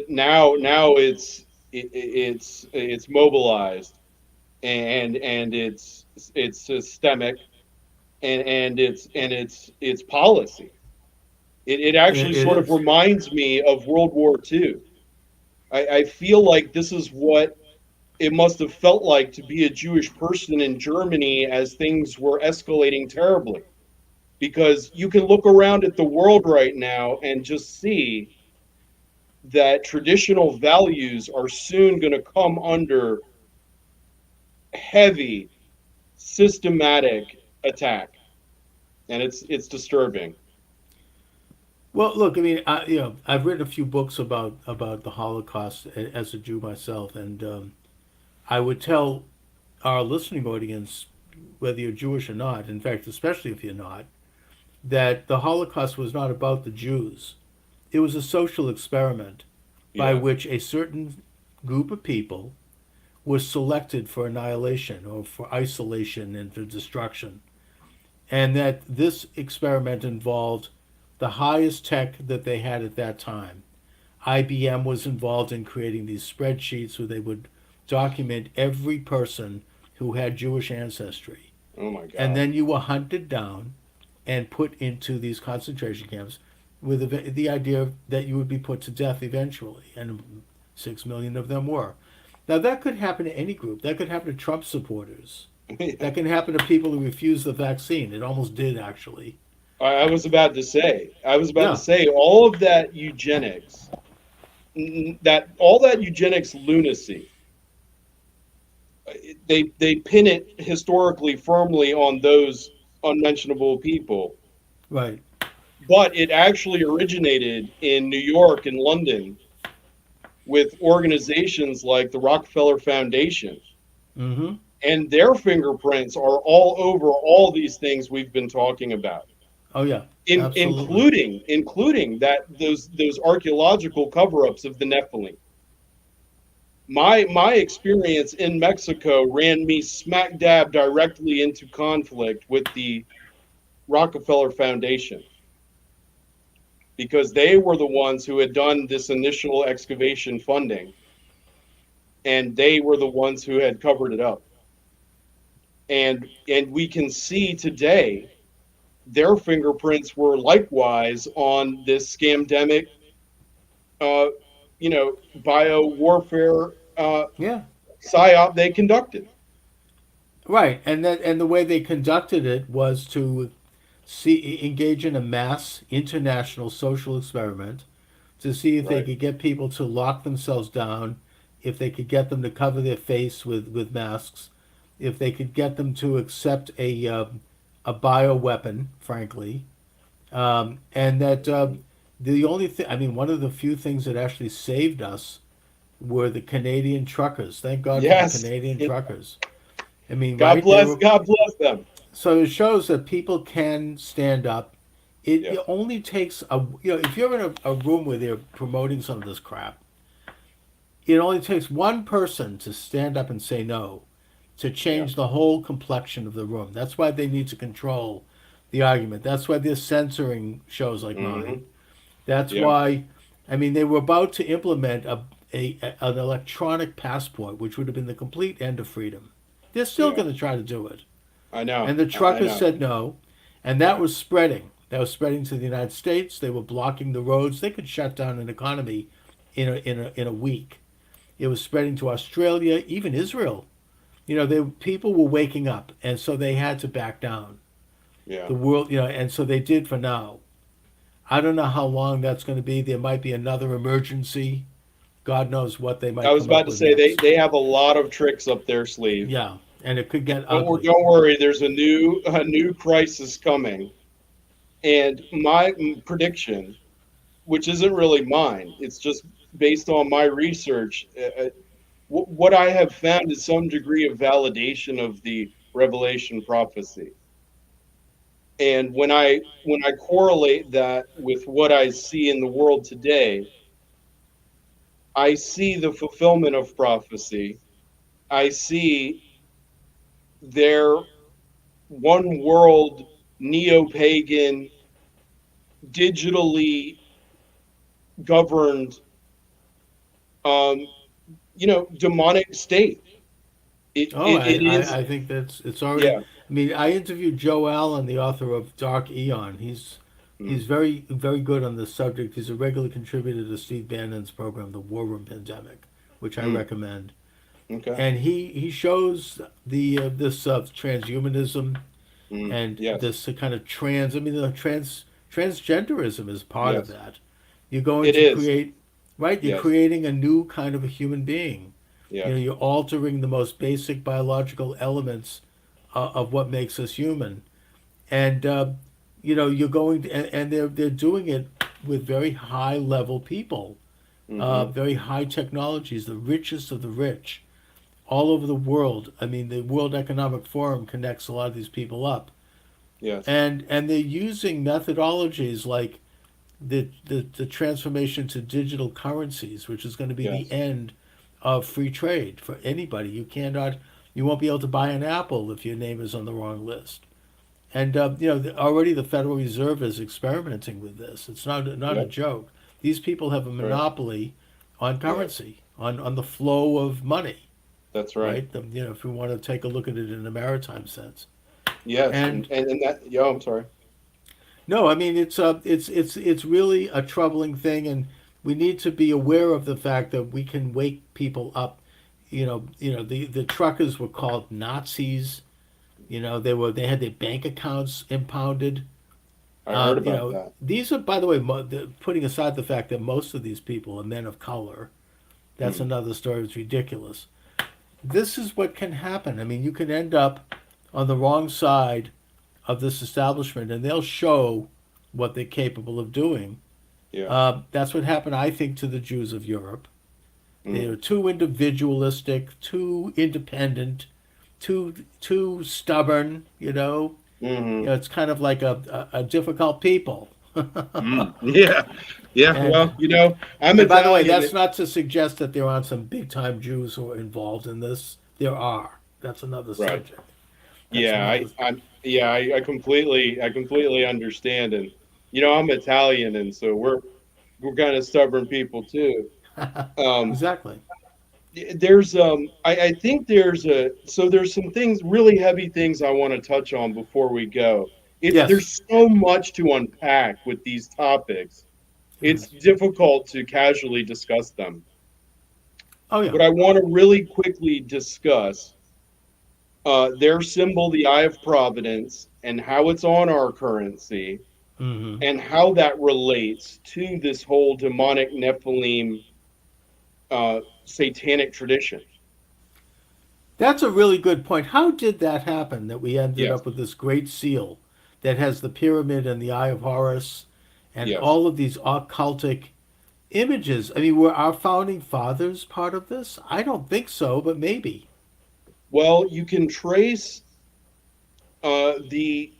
Now it's mobilized, and it's systemic, and it's policy. It actually It sort of is. reminds me of World War II. I feel like this is what it must have felt like to be a Jewish person in Germany as things were escalating terribly. Because you can look around at the world right now and just see that traditional values are soon going to come under heavy systematic attack, and it's disturbing. Well, look, I mean, I've written a few books about the Holocaust as a Jew myself, and I would tell our listening audience, whether you're Jewish or not, in fact, especially if you're not, that the Holocaust was not about the Jews. It was a social experiment by Yeah. which a certain group of people was selected for annihilation or for isolation and for destruction. And that this experiment involved the highest tech that they had at that time. IBM was involved in creating these spreadsheets where they would document every person who had Jewish ancestry. Oh my And God. then you were hunted down and put into these concentration camps with the idea that you would be put to death eventually. And 6 million of them were. Now, that could happen to any group. That could happen to Trump supporters. Yeah. That can happen to people who refuse the vaccine. It almost did, actually. I was about to say, Yeah, all of that eugenics, that all that eugenics lunacy, they pin it historically firmly on those unmentionable people, right. but it actually originated in New York and London with organizations like the Rockefeller Foundation, Mm-hmm. and their fingerprints are all over all these things we've been talking about, Oh, yeah, absolutely. including that those archaeological cover-ups of the Nephilim. My experience in Mexico ran me smack dab directly into conflict with the Rockefeller Foundation, because they were the ones who had done this initial excavation funding, and they were the ones who had covered it up. And we can see today their fingerprints were likewise on this scamdemic, uh, bio warfare Yeah, psyop they conducted. right. And the way they conducted it was to engage in a mass international social experiment to see if they Right. could get people to lock themselves down, if they could get them to cover their face with masks, if they could get them to accept a bio weapon, frankly, and that the only thing, I mean, one of the few things that actually saved us were the Canadian truckers. Thank God for the Yes. Canadian Yeah. truckers. I mean, right? They were God bless them. so it shows that people can stand up. It Yeah. only takes if you're in a room where they're promoting some of this crap, it only takes one person to stand up and say no to Yeah. change the whole complexion of the room. That's why they need to control the argument. That's why they're censoring shows like mine. Hmm. That's Yeah. why, I mean, they were about to implement an electronic passport, which would have been the complete end of freedom. They're still Yeah. going to try to do it. I know. And the I truckers know. said no, and that was spreading. That was spreading to the United States. They were blocking the roads. They could shut down an economy in a week. It was spreading to Australia, even Israel. People were waking up, and so they had to back down. Yeah. The world, and so they did for now. I don't know how long that's going to be. There might be another emergency. God knows what they I might was come about up to with say next. they have a lot of tricks up their sleeve. Yeah, and it could get Don't ugly. worry, there's a new crisis coming. And my prediction, which isn't really mine, it's just based on my research. What I have found is some degree of validation of the Revelation prophecy. And when I correlate that with what I see in the world today, I see the fulfillment of prophecy. I see their one world neo pagan, digitally governed, um, demonic state. Oh, It is, I think it's already. yeah. I mean, I interviewed Joe Allen, the author of Dark Eon. He's Mm, very good on this subject. He's a regular contributor to Steve Bannon's program, The War Room Pandemic, which I mm, recommend. okay. And he shows the this transhumanism and Yes. this kind of trans. I mean, the transgenderism is part of Yes. that. You're going It to is. create right? You're Yes. creating a new kind of a human being. You know, Yes. you're altering the most basic biological elements of what makes us human. And you know, you're going to, and they're doing it with very high level people, Mm-hmm. very high technologies, the richest of the rich, all over the world. I mean, the World Economic Forum connects a lot of these people up, Yes. and they're using methodologies like the transformation to digital currencies, which is going to be the Yes. end of free trade for anybody. You won't be able to buy an apple if your name is on the wrong list. And you know, already the Federal Reserve is experimenting with this. It's not a Yep. joke. These people have a That's right. monopoly on Yes. currency, on the flow of money, That's right. right? You know, if we want to take a look at it in a maritime sense. Yes. And And that. Yeah. I'm sorry. no, I mean it's really a troubling thing, and we need to be aware of the fact that we can wake people up. The truckers were called Nazis. You know, they had their bank accounts impounded. I heard You about know, that. these are, by the way, putting aside the fact that most of these people are men of color. That's Hmm. another story. It's ridiculous. This is what can happen. I mean, you can end up on the wrong side of this establishment, and they'll show what they're capable of doing. Yeah. That's what happened, I think, to the Jews of Europe. They Mm. are too individualistic, too independent, too stubborn. Mm-hmm. It's kind of like a difficult people. Mm. Yeah. Yeah. and Well, I'm and by the way, Italian. that's not to suggest that there aren't some big time Jews who are involved in this. There are. That's another Right. subject. That's Yeah. another. I completely understand, and I'm Italian, and so we're kind of stubborn people too. Um, Exactly. I think there's some things, really heavy things I want to touch on before we go. Yes. There's so much to unpack with these topics. It's difficult to casually discuss them. Oh yeah. But I want to really quickly discuss their symbol, the Eye of Providence, and how it's on our currency, Hmm. and how that relates to this whole demonic Nephilim satanic tradition. That's a really good point. How did that happen that we ended Yes, up with this great seal that has the pyramid and the Eye of Horus and yes. all of these occultic images? I mean, were our founding fathers part of this? I don't think so, but maybe. Well, you can trace the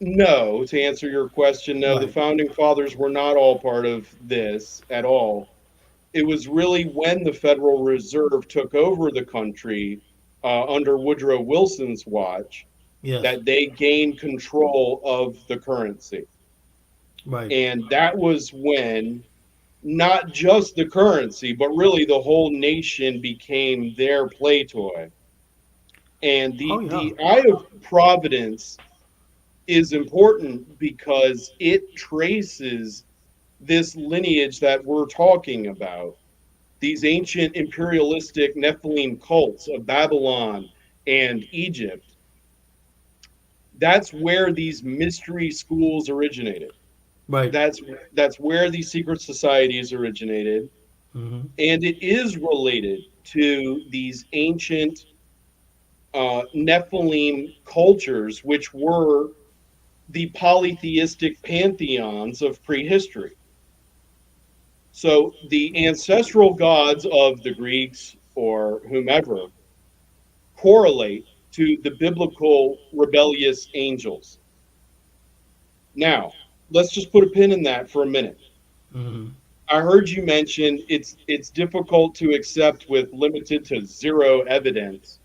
no, to answer your question. No, the Right. founding fathers were not all part of this at all. It was really when the Federal Reserve took over the country under Woodrow Wilson's watch Yes. that they gained control of the currency. Right. And that was when not just the currency, but really the whole nation became their play toy. And Oh the, yeah. the Eye of Providence is important because it traces this lineage that we're talking about, these ancient imperialistic Nephilim cults of Babylon and Egypt. That's where these mystery schools originated. Right. That's where these secret societies originated, Hmm. and it is related to these ancient Nephilim cultures, which were the polytheistic pantheons of prehistory. So the ancestral gods of the Greeks or whomever correlate to the biblical rebellious angels. Now, let's just put a pin in that for a minute. Hmm. I heard you mention it's difficult to accept with limited to zero evidence.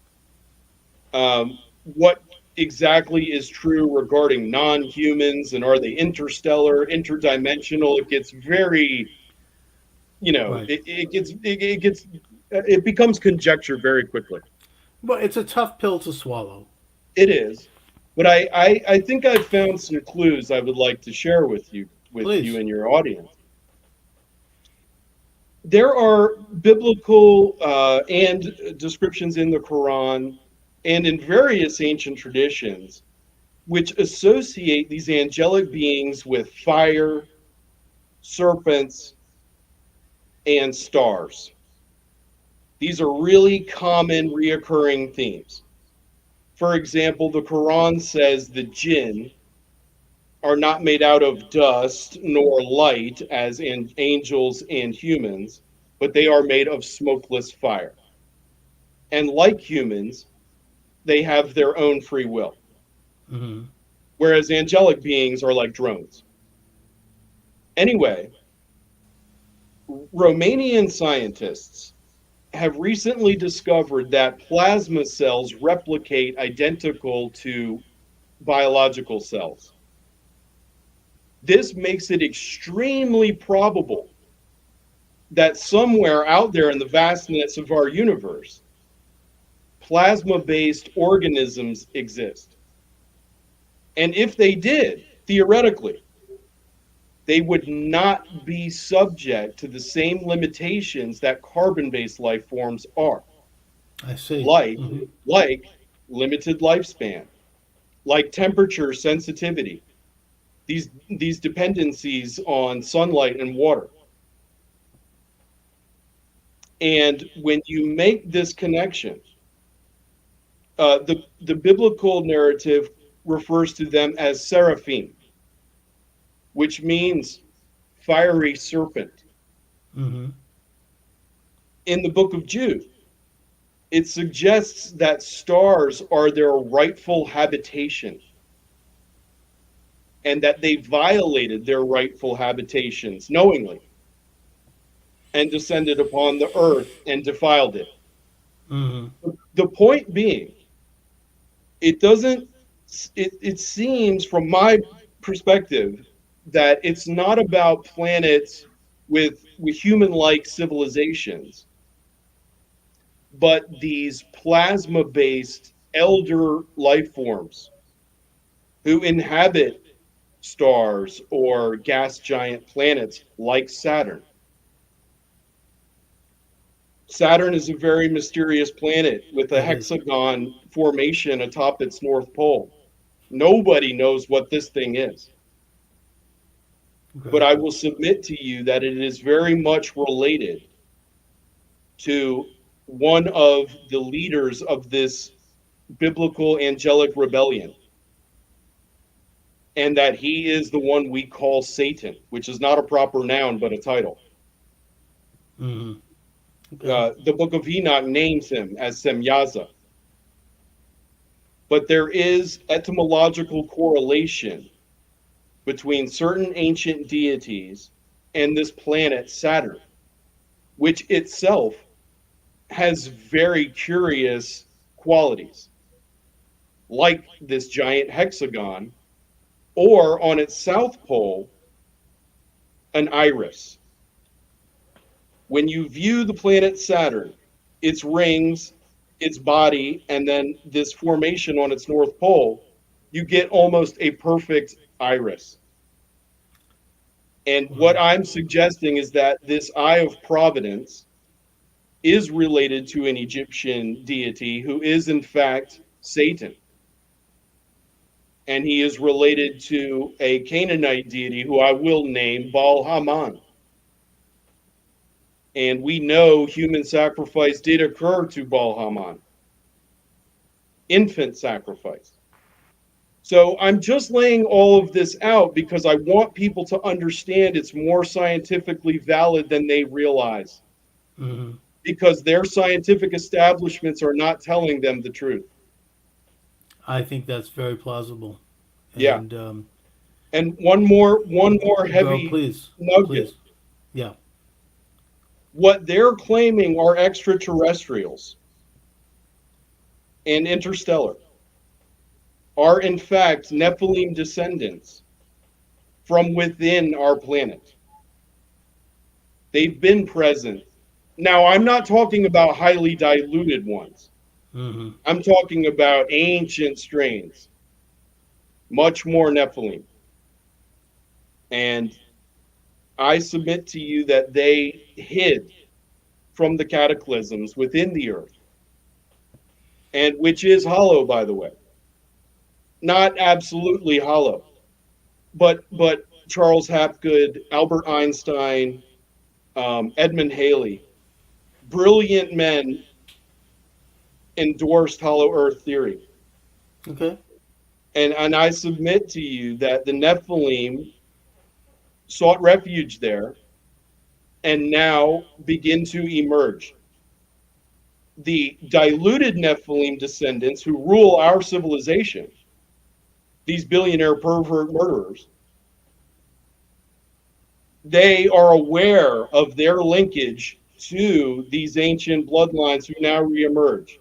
What exactly is true regarding non-humans, and are they interstellar, interdimensional? It gets very, Right. it becomes conjecture very quickly. Well, it's a tough pill to swallow. It is, but I think I've found some clues I would like to share with you Please. and your audience. There are biblical and descriptions in the Quran and in various ancient traditions which associate these angelic beings with fire, serpents, and stars. These are really common reoccurring themes. For example, the Quran says the jinn are not made out of dust nor light as in angels and humans, but they are made of smokeless fire. And like humans, they have their own free will, Mm-hmm. whereas angelic beings are like drones. Anyway, Romanian scientists have recently discovered that plasma cells replicate identical to biological cells. This makes it extremely probable that somewhere out there in the vastness of our universe, plasma based organisms exist. And if they did, theoretically, they would not be subject to the same limitations that carbon based life forms are, I see. like, Mm-hmm. like limited lifespan, like temperature sensitivity, these dependencies on sunlight and water. And when you make this connection, the biblical narrative refers to them as seraphim, which means fiery serpent. Mm-hmm. In the book of Jude, it suggests that stars are their rightful habitation and that they violated their rightful habitations knowingly and descended upon the earth and defiled it. Mm-hmm. The point being, it doesn't, it seems from my perspective that it's not about planets with human like civilizations, but these plasma based elder life forms who inhabit stars or gas giant planets like Saturn. Saturn is a very mysterious planet with a It is. hexagon formation atop its north pole. Nobody knows what this thing is. But Okay. I will submit to you that it is very much related to one of the leaders of this biblical angelic rebellion, and that he is the one we call Satan, which is not a proper noun but a title. Mm-hmm. Okay. The book of Enoch names him as Semyaza, but there is etymological correlation between certain ancient deities and this planet Saturn, which itself has very curious qualities, like this giant hexagon, or on its south pole, an iris. When you view the planet Saturn, its rings, its body, and then this formation on its north pole, you get almost a perfect iris. And what Wow. I'm suggesting is that this eye of providence is related to an Egyptian deity who is, in fact, Satan. And he is related to a Canaanite deity who I will name Baal Haman. And we know human sacrifice did occur to Baal Haman, infant sacrifice. So I'm just laying all of this out because I want people to understand it's more scientifically valid than they realize, Mm-hmm. because their scientific establishments are not telling them the truth. I think that's very plausible. Yeah. And And one more go, heavy please, nugget. please. Yeah. What they're claiming are extraterrestrials and interstellar are in fact Nephilim descendants from within our planet. They've been present. Now, I'm not talking about highly diluted ones. Mm-hmm. I'm talking about ancient strains, much more Nephilim. And I submit to you that they hid from the cataclysms within the earth, and which is hollow, by the way. Not absolutely hollow, but Charles Hapgood, Albert Einstein, Edmund Halley. Brilliant men endorsed hollow earth theory. Okay. And I submit to you that the Nephilim sought refuge there and now begin to emerge. The diluted Nephilim descendants who rule our civilization, these billionaire pervert murderers, they are aware of their linkage to these ancient bloodlines who now reemerge.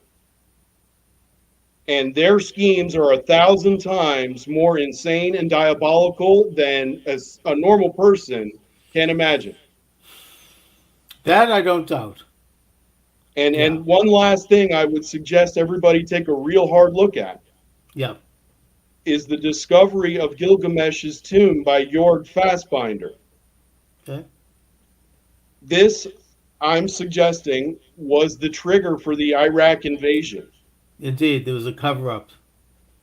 And their schemes are 1,000 times more insane and diabolical than a normal person can imagine. That I don't doubt. And Yeah. and one last thing I would suggest everybody take a real hard look at Yeah. is the discovery of Gilgamesh's tomb by Jörg Fassbinder. Okay. This, I'm suggesting, was the trigger for the Iraq invasion. Indeed, there was a cover up of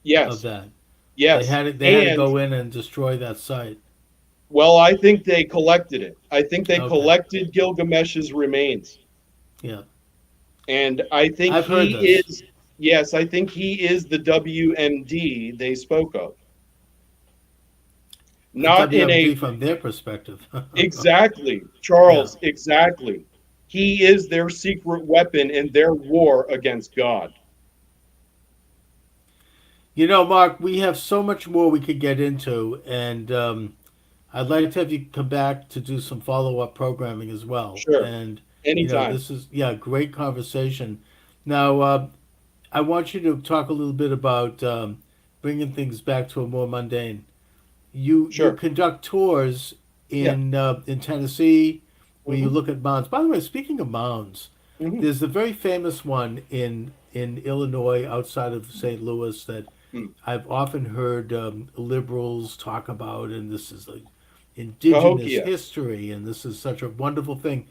Yes, that. They yes. had it. They had to And, go in and destroy that site. well, I think they collected it. I think they Okay. collected Gilgamesh's remains. Yeah. And I think I've heard he this. is, yes, I think he is the WMD they spoke of. A Not in a, WMD from their perspective. exactly, Yeah. Charles, exactly. He is their secret weapon in their war against God. You know, Mark, we have so much more we could get into, and I'd like to have you come back to do some follow up programming as well. Sure, And, anytime. this is, yeah, great conversation. Now, I want you to talk a little bit about bringing things back to a more mundane. You Sure. conduct tours Yeah. in Tennessee where you Hmm. look at mounds. By the way, speaking of mounds, Hmm. there's a very famous one in Illinois outside of St. Louis that Hmm. I've often heard liberals talk about, and this is like indigenous Cahokia. history, and this is such a wonderful thing.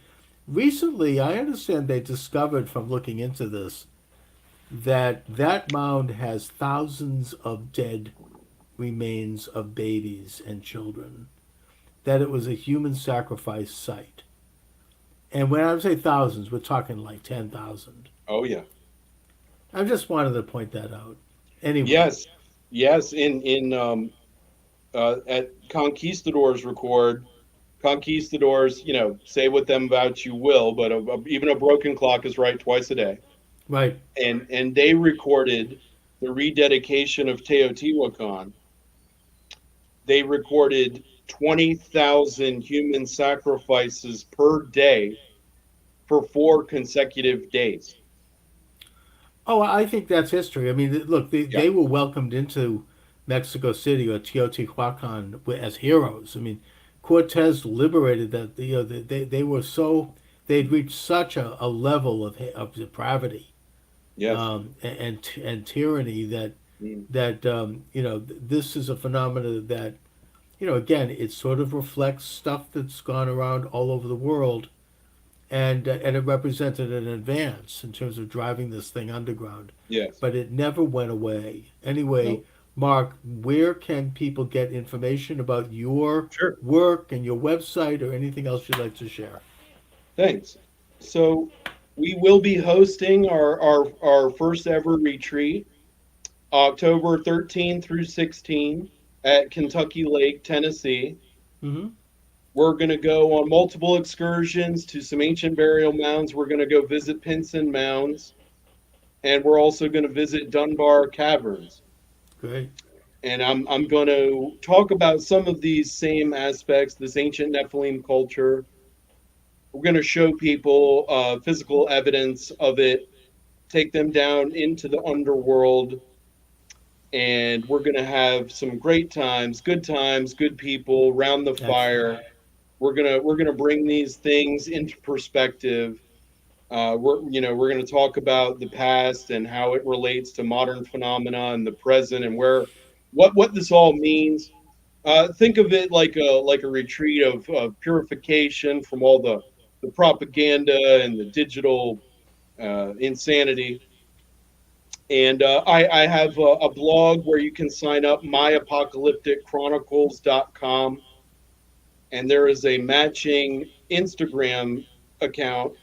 Recently, I understand they discovered from looking into this that that mound has thousands of dead remains of babies and children, that it was a human sacrifice site. And when I say thousands, we're talking like 10,000. Oh yeah. I just wanted to point that out. Anyway, Yes. Yes. In at conquistadors record, conquistadors, say with them about you will, but even a broken clock is right twice a day. right. And they recorded the rededication of Teotihuacan. They recorded 20,000 human sacrifices per day for 4 consecutive days. Oh, I think that's history. I mean, look, Yeah. they were welcomed into Mexico City or Teotihuacan as heroes. I mean, Cortez liberated that. They were so they'd reached such a level of depravity Yes. and tyranny that Mm. this is a phenomenon that again it sort of reflects stuff that's gone around all over the world, and it represented an advance in terms of driving this thing underground, Yes. but it never went away. Anyway, No. Mark, where can people get information about your Sure. work and your website or anything else you'd like to share? Thanks. So we will be hosting our first ever retreat October 13 through 16 at Kentucky Lake, Tennessee. Mm-hmm. We're going to go on multiple excursions to some ancient burial mounds. We're going to go visit Pinson Mounds, and we're also going to visit Dunbar Caverns. Great. And I'm going to talk about some of these same aspects, this ancient Nephilim culture. We're going to show people physical evidence of it, take them down into the underworld, and we're going to have some great times, good people around the Excellent. fire. We're gonna bring these things into perspective. We're gonna talk about the past and how it relates to modern phenomena and the present and where what this all means. Think of it like a retreat of purification from all the propaganda and the digital insanity. And I have a blog where you can sign up, myapocalypticchronicles.com. and there is a matching Instagram account,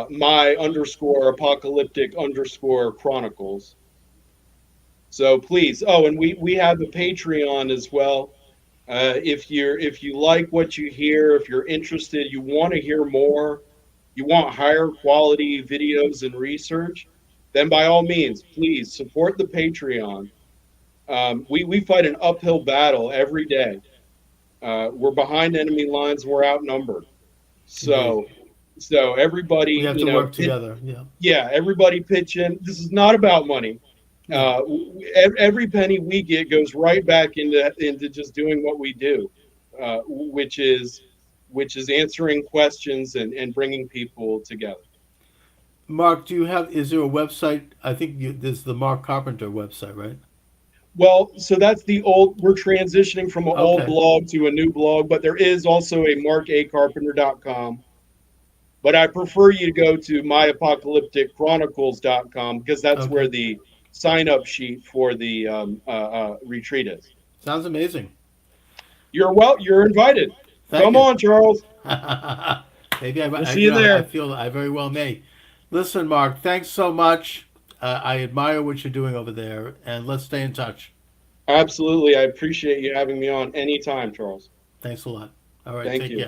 my underscore apocalyptic underscore chronicles. So please, oh, and we have a Patreon as well. If you like what you hear, if you're interested, you want to hear more, you want higher quality videos and research, then by all means, please support the Patreon. We fight an uphill battle every day. We're behind enemy lines. We're outnumbered. Indeed. So so We everybody, have to work together. Yeah. yeah, everybody pitch in. This is not about money. No. Every penny we get goes right back into just doing what we do, which is answering questions and bringing people together. Mark, is there a website? I think there's the Mark Carpenter website, right? Well, so that's the old. We're transitioning from an old Okay. blog to a new blog, but there is also a markacarpenter.com. But I prefer you to go to myapocalypticchronicles.com because that's Okay. where the sign up sheet for the retreat is. Sounds amazing. You're invited. Thank Come you. on, Charles. Maybe We'll see you I there. feel I very well may. Listen, Mark, thanks so much. I admire what you're doing over there, and let's stay in touch. Absolutely. I appreciate you having me on anytime, Charles. Thanks a lot. All right, Thank take care. you.